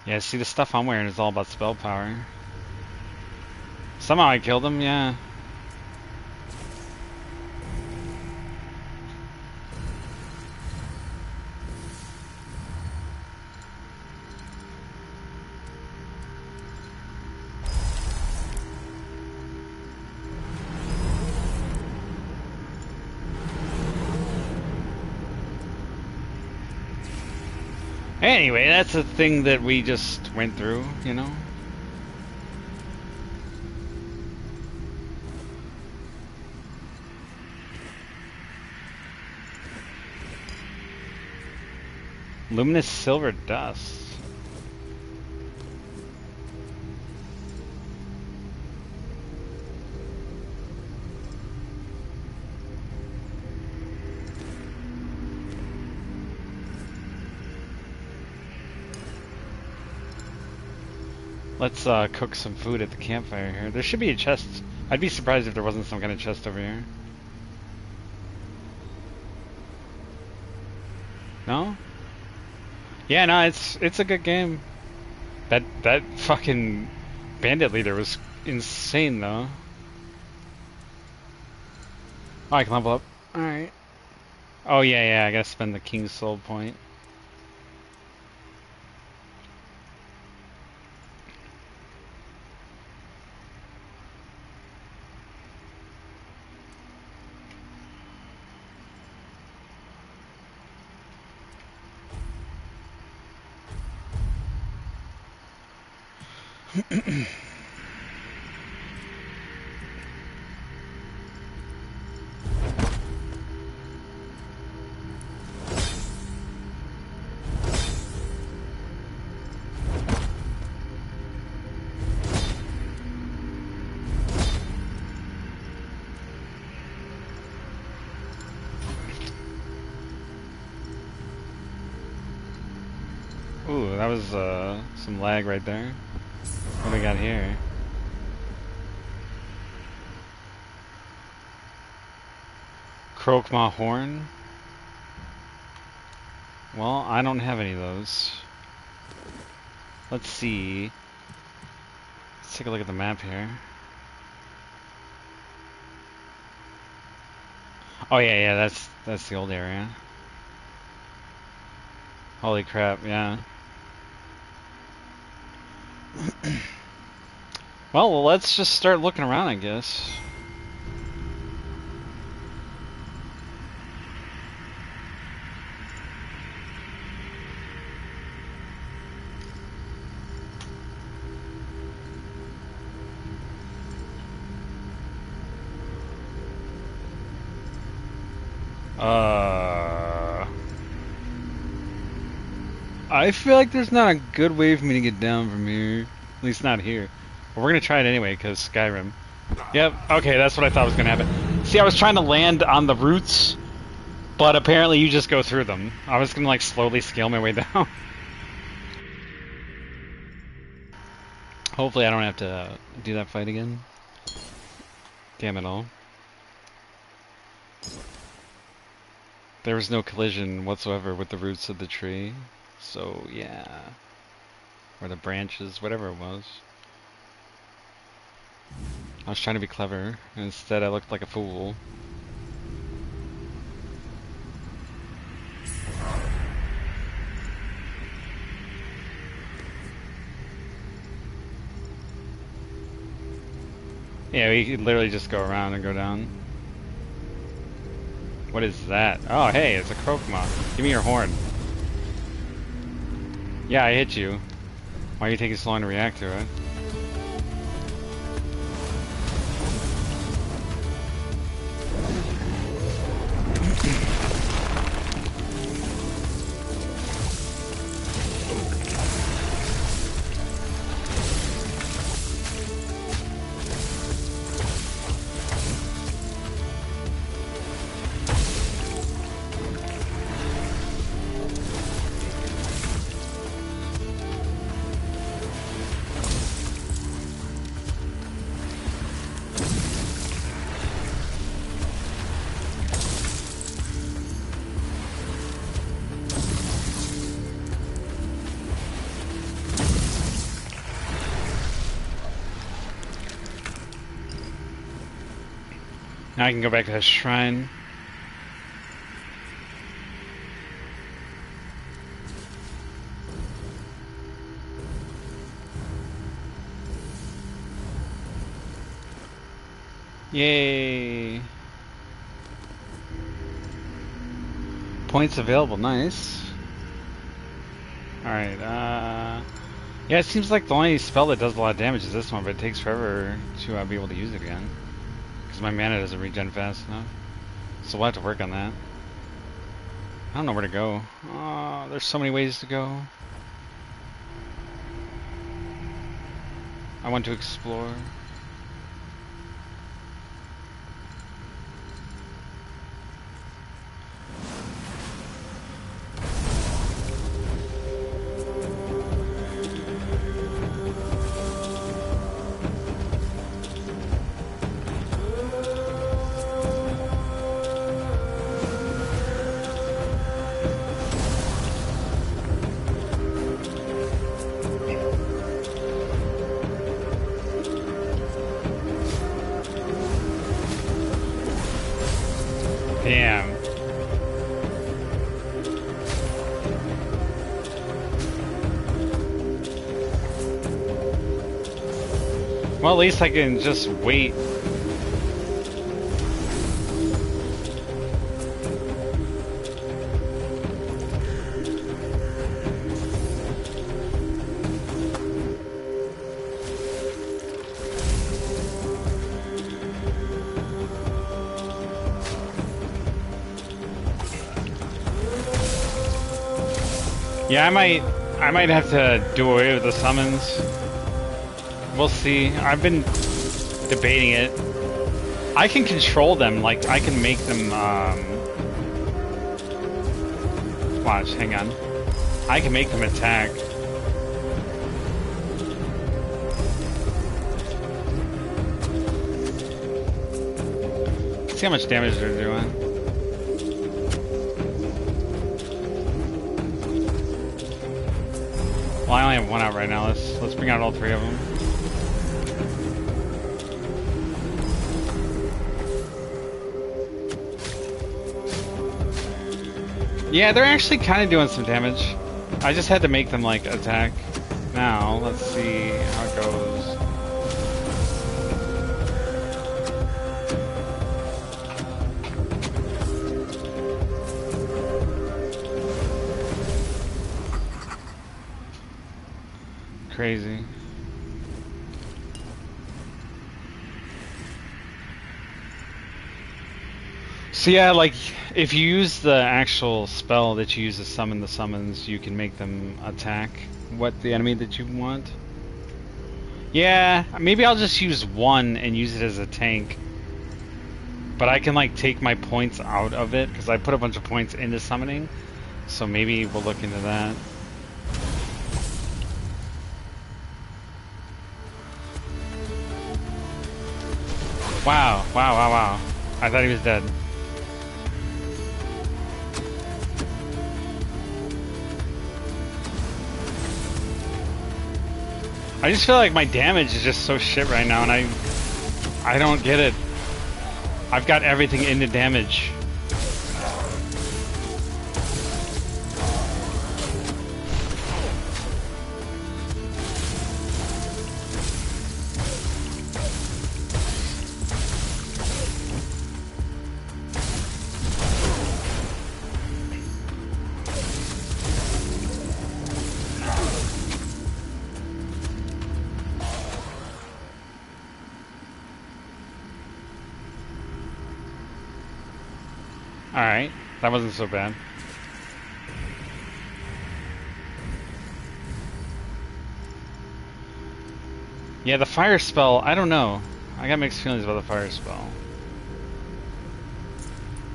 Yeah, see, the stuff I'm wearing is all about spell power. Somehow I killed him, yeah. Anyway, that's a thing that we just went through, you know? Luminous silver dust. Let's cook some food at the campfire here. There should be a chest. I'd be surprised if there wasn't some kind of chest over here. No? Yeah, no, it's a good game. That fucking bandit leader was insane though. Oh, I can level up. Alright. Oh yeah, I gotta spend the King's Soul point. Ooh, that was some lag right there. What do we got here? Croakmaw Horn? Well, I don't have any of those. Let's see. Let's take a look at the map here. Oh yeah, that's the old area. Holy crap, yeah. Well, let's just start looking around, I guess. I feel like there's not a good way for me to get down from here. At least not here. But we're gonna try it anyway, because Skyrim. Yep, okay, that's what I thought was gonna happen. See, I was trying to land on the roots, but apparently you just go through them. I was gonna like slowly scale my way down. Hopefully I don't have to do that fight again. Damn it all. There was no collision whatsoever with the roots of the tree. So, yeah. Or the branches, whatever it was. I was trying to be clever, and instead I looked like a fool. Yeah, we could literally just go around and go down. What is that? Oh, hey, it's a Croakmaw. Give me your horn. Yeah, I hit you. Why are you taking so long to react to it? Now I can go back to the shrine. Yay! Points available, nice. Alright, yeah, it seems like the only spell that does a lot of damage is this one, but it takes forever to be able to use it again. Because my mana doesn't regen fast enough. So we'll have to work on that. I don't know where to go. Oh, there's so many ways to go. I want to explore. Damn. Well, at least I can just wait. Yeah, I might have to do away with the summons. We'll see. I've been debating it. I can control them, like I can make them watch, hang on. I can make them attack. See how much damage they're doing. Well, I only have one out right now. Let's bring out all three of them. Yeah, they're actually kind of doing some damage. I just had to make them like attack. Now, let's see how it goes. Crazy. So yeah, like if you use the actual spell that you use to summon the summons, you can make them attack the enemy that you want. Yeah, maybe I'll just use one and use it as a tank. But I can like take my points out of it because I put a bunch of points into summoning. So maybe we'll look into that. Wow, wow, wow, wow. I thought he was dead. I just feel like my damage is just so shit right now, and I don't get it. I've got everything into damage. Alright, that wasn't so bad. Yeah, the fire spell, I don't know. I got mixed feelings about the fire spell.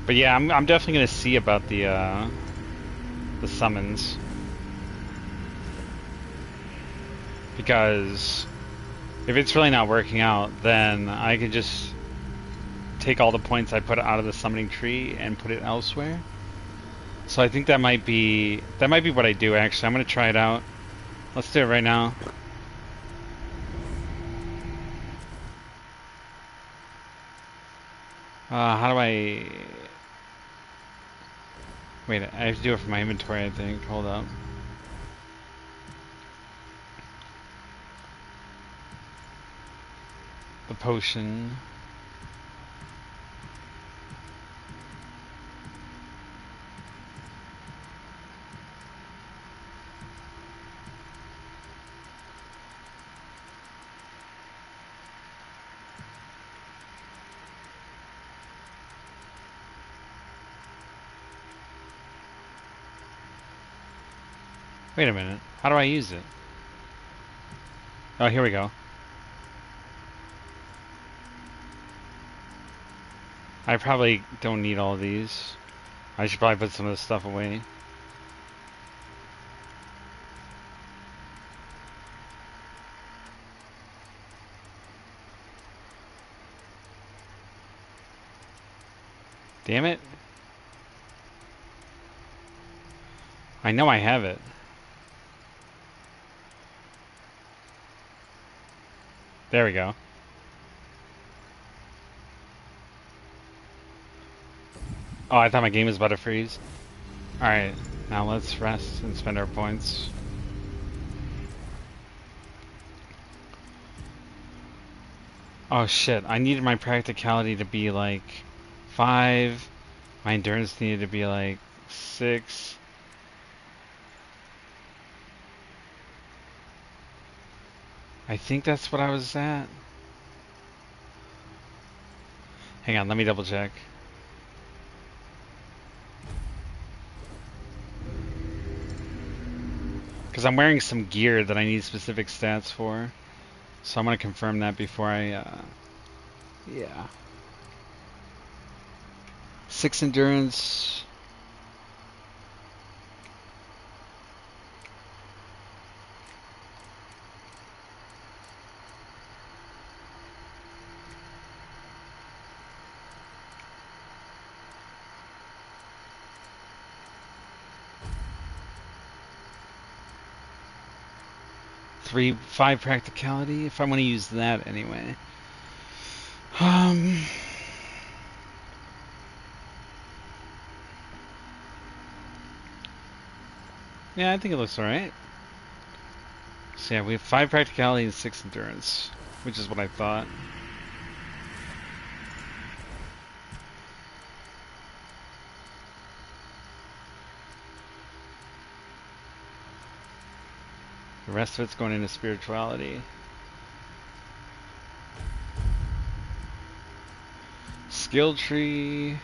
But yeah, I'm definitely gonna see about the summons. Because if it's really not working out, then I could just take all the points I put out of the summoning tree and put it elsewhere. So I think that might be what I do actually. I'm gonna try it out. Let's do it right now. How do I... Wait, I have to do it from my inventory, I think. Hold up. The potion. Wait a minute. How do I use it? Oh, here we go. I probably don't need all of these. I should probably put some of this stuff away. Damn it. I know I have it. There we go. Oh, I thought my game was about to freeze. Alright, now let's rest and spend our points. Oh shit, I needed my practicality to be like 5. My endurance needed to be like 6. I think that's what I was at. Hang on, let me double check. Because I'm wearing some gear that I need specific stats for. So I'm going to confirm that before I... yeah. 6 endurance... 5 practicality, if I want to use that anyway. Yeah, I think it looks alright. So yeah, we have 5 practicality and 6 endurance, which is what I thought. The rest of it's going into spirituality. Skill tree.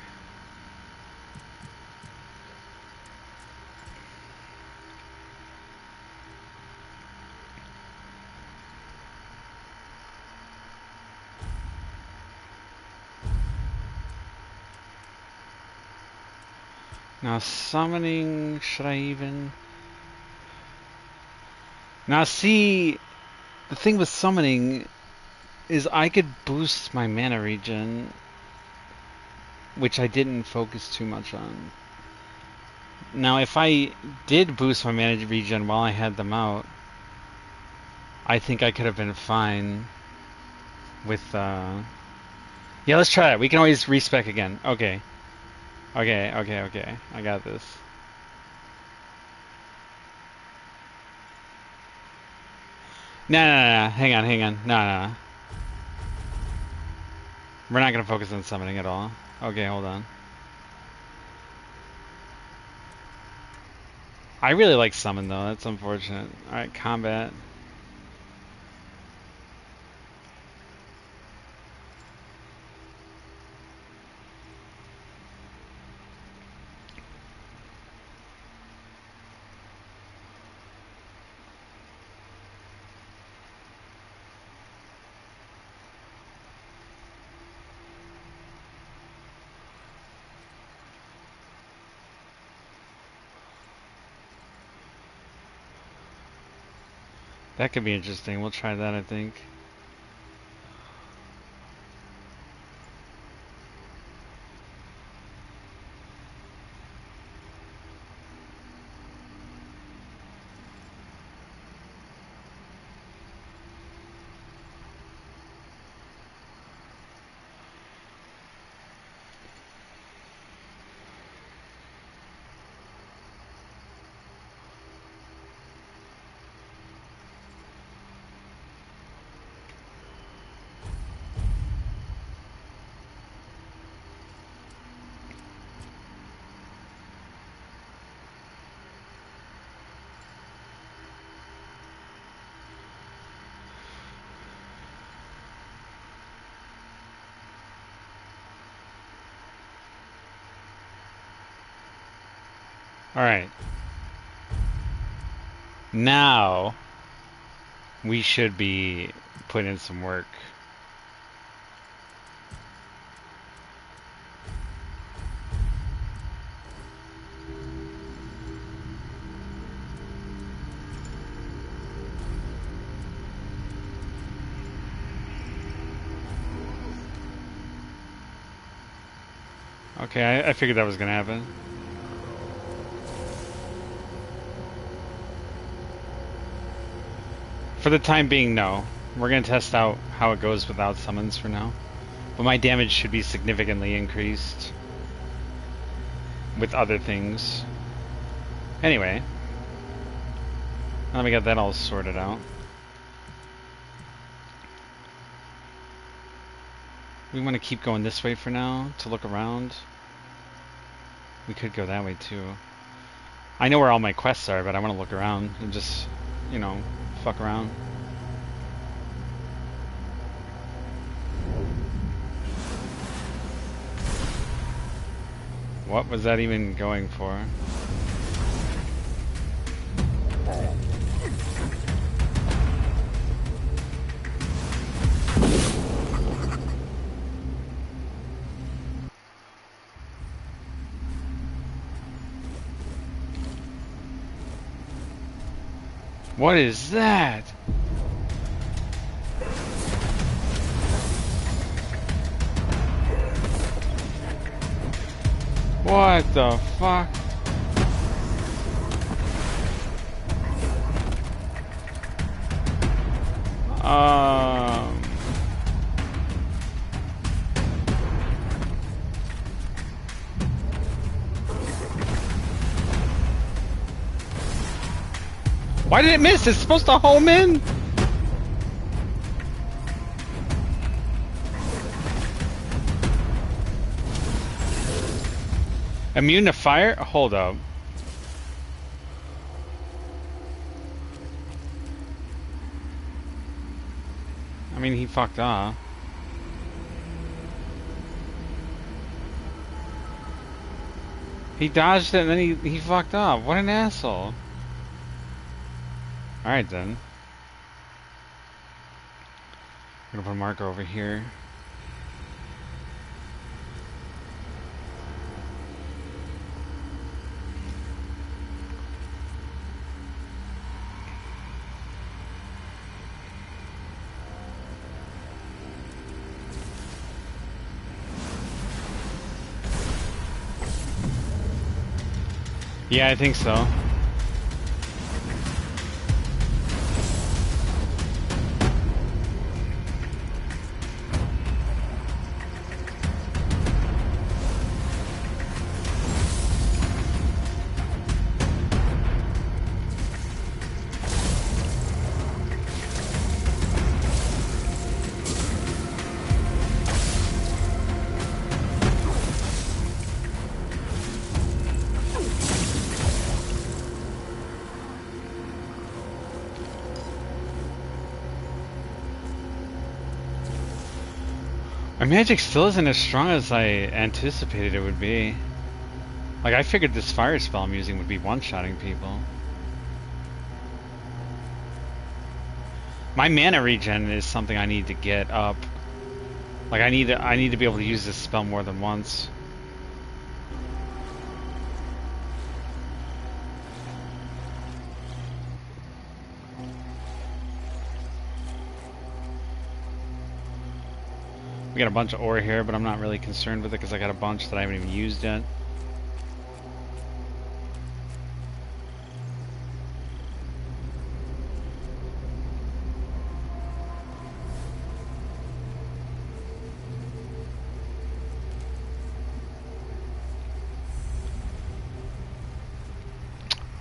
Now summoning, should I even? Now see, the thing with summoning is I could boost my mana regen, which I didn't focus too much on. Now if I did boost my mana regen while I had them out, I think I could have been fine with, yeah, let's try it. We can always respec again. Okay. Okay. I got this. No. Hang on. No. We're not going to focus on summoning at all. Okay, hold on. I really like summon, though. That's unfortunate. Alright, combat. That could be interesting. We'll try that, I think. Alright. Now, we should be putting in some work. Okay, I figured that was gonna happen. For the time being, no. We're going to test out how it goes without summons for now. But my damage should be significantly increased. with other things. Anyway, now that we got that all sorted out, we want to keep going this way for now to look around. We could go that way too. I know where all my quests are, but I want to look around and just, you know, fuck around. What was that even going for? What is that? What the fuck? Why did it miss? It's supposed to home in? Immune to fire? Hold up. I mean, he fucked off. He dodged it and then he fucked off. What an asshole. Alright then. I'm gonna put a marker over here. Yeah, I think so. My magic still isn't as strong as I anticipated it would be. Like, I figured this fire spell I'm using would be one-shotting people. My mana regen is something I need to get up. Like, I need to be able to use this spell more than once. We got a bunch of ore here, but I'm not really concerned with it because I got a bunch that I haven't even used yet.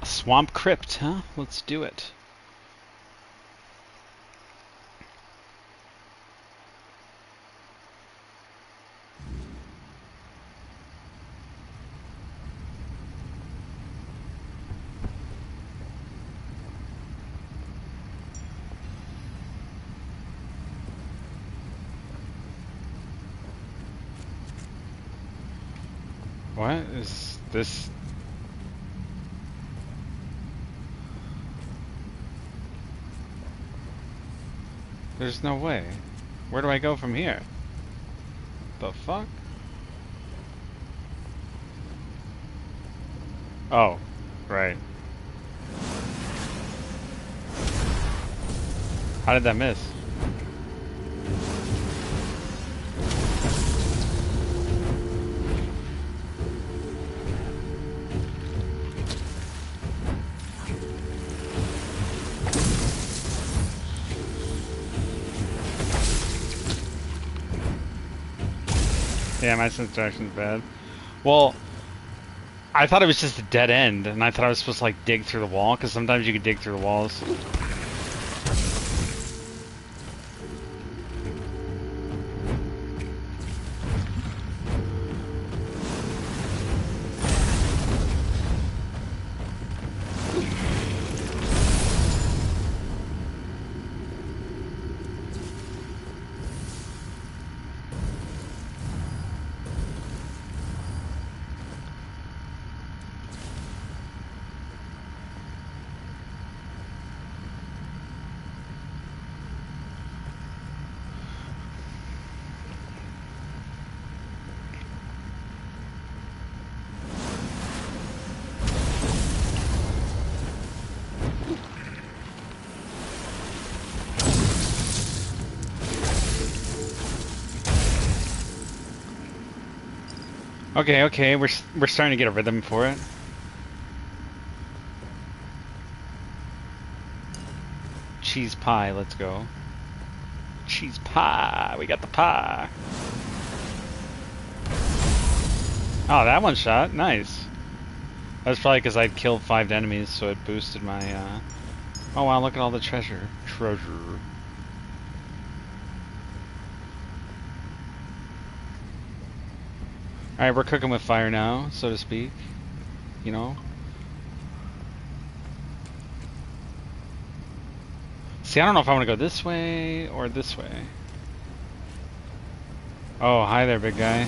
A swamp crypt, huh? Let's do it. What is this? There's no way. Where do I go from here? The fuck? Oh, right. How did that miss? Yeah, my sense direction's bad. Well, I thought it was just a dead end, and I thought I was supposed to like dig through the wall, because sometimes you can dig through the walls. Okay, okay, we're starting to get a rhythm for it. Cheese pie, let's go. Cheese pie, we got the pie. Oh, that one shot, nice. That's probably because I'd killed 5 enemies, so it boosted my, Oh wow, look at all the treasure. Treasure. Alright, we're cooking with fire now, so to speak. You know? See, I don't know if I want to go this way or this way. Oh, hi there, big guy.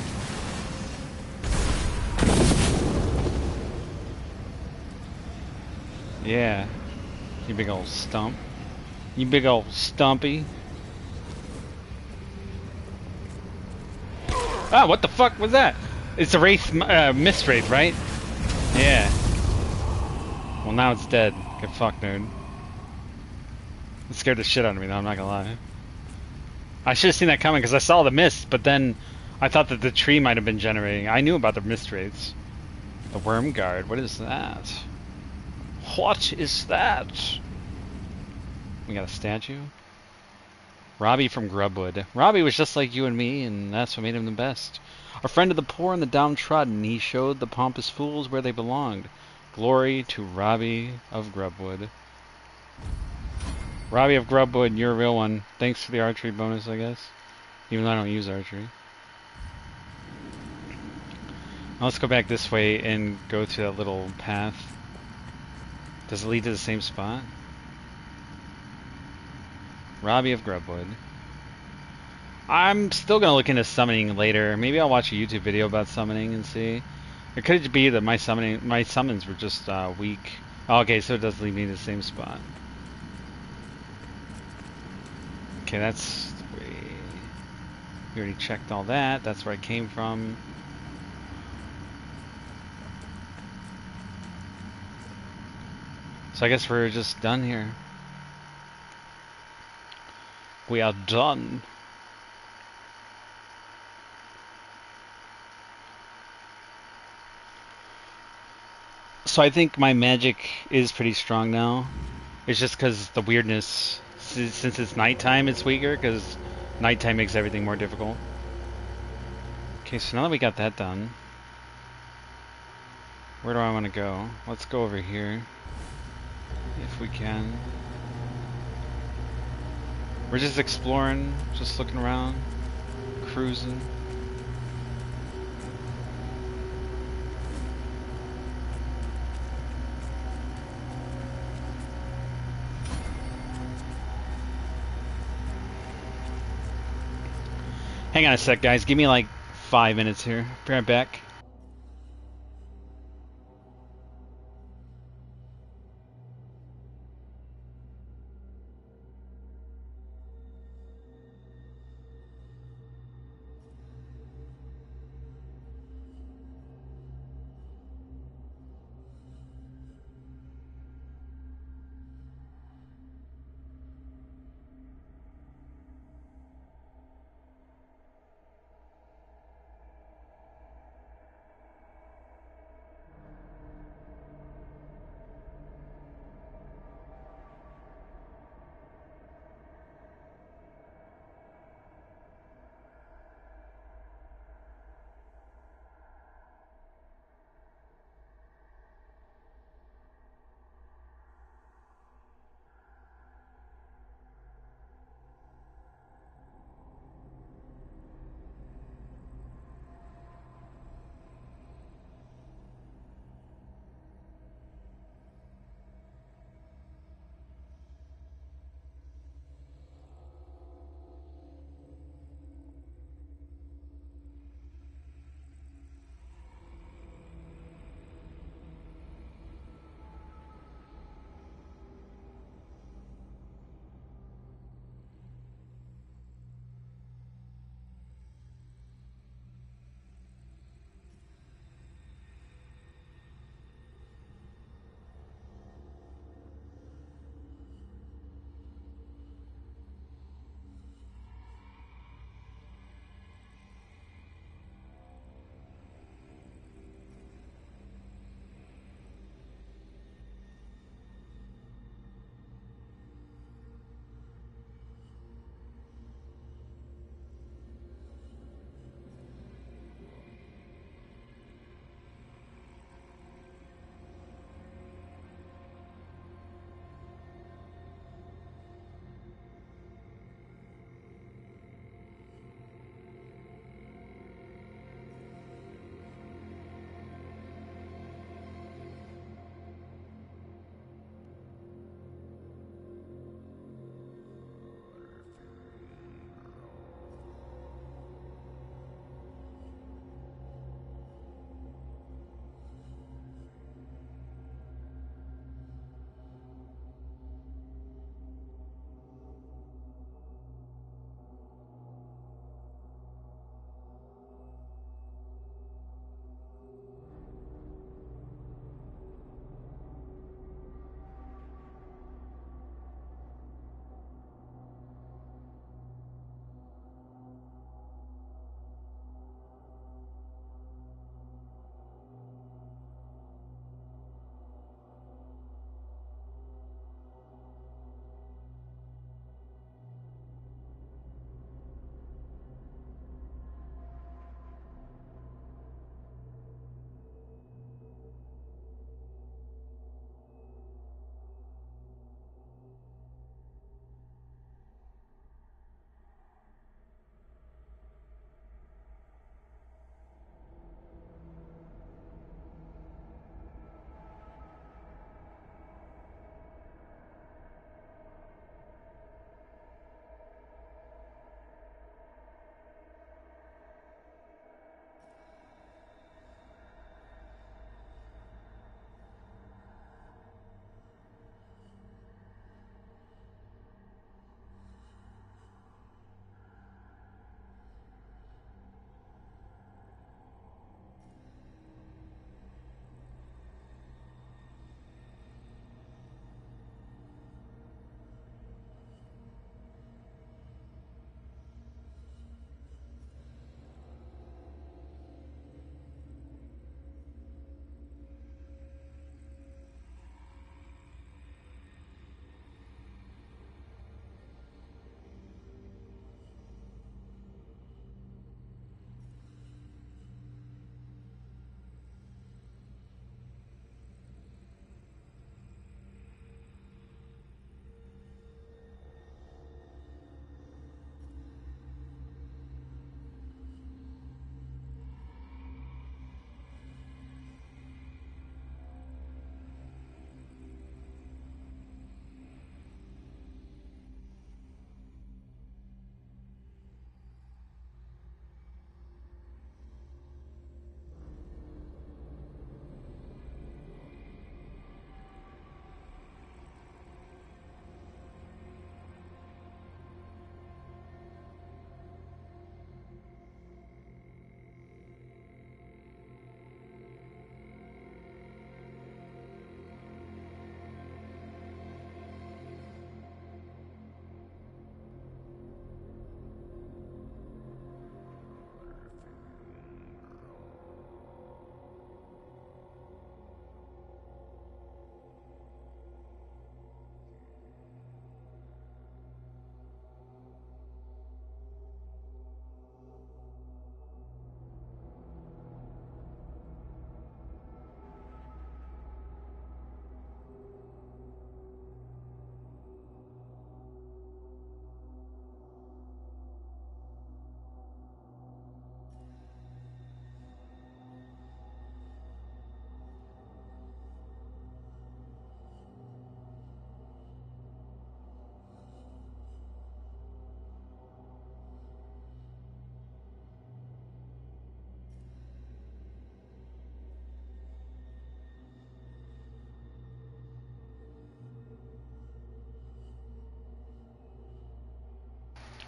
Yeah. You big old stump. You big old stumpy. Ah, what the fuck was that? It's a wraith, mist wraith, right? Yeah. Well, now it's dead. Get fucked, dude. It scared the shit out of me, though, I'm not gonna lie. I should have seen that coming, because I saw the mist, but then I thought that the tree might have been generating. I knew about the mist wraiths. The worm guard, what is that? What is that? We got a statue? Robbie from Grubwood. Robbie was just like you and me, and that's what made him the best. A friend of the poor and the downtrodden, he showed the pompous fools where they belonged. Glory to Robbie of Grubwood. Robbie of Grubwood, you're a real one. Thanks for the archery bonus, I guess. Even though I don't use archery. Now let's go back this way and go to that little path. Does it lead to the same spot? Robbie of Grubwood. I'm still going to look into summoning later. Maybe I'll watch a YouTube video about summoning and see. It could be that my summons were just weak. Oh, okay, so it does lead me to the same spot. Okay, that's... We already checked all that. That's where I came from. So I guess we're just done here. We are done. So I think my magic is pretty strong now. It's just because the weirdness, since it's nighttime, it's weaker, because nighttime makes everything more difficult. Okay, so now that we got that done, where do I want to go? Let's go over here, if we can. We're just exploring, just looking around, cruising. Hang on a sec, guys. Give me like 5 minutes here. Be right back.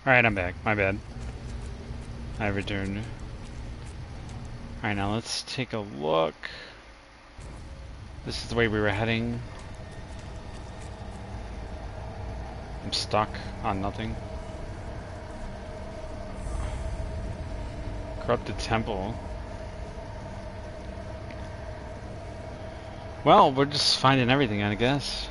Alright, I'm back. My bad. I returned. Alright, now let's take a look. This is the way we were heading. I'm stuck on nothing. Corrupted temple. Well, we're just finding everything, I guess.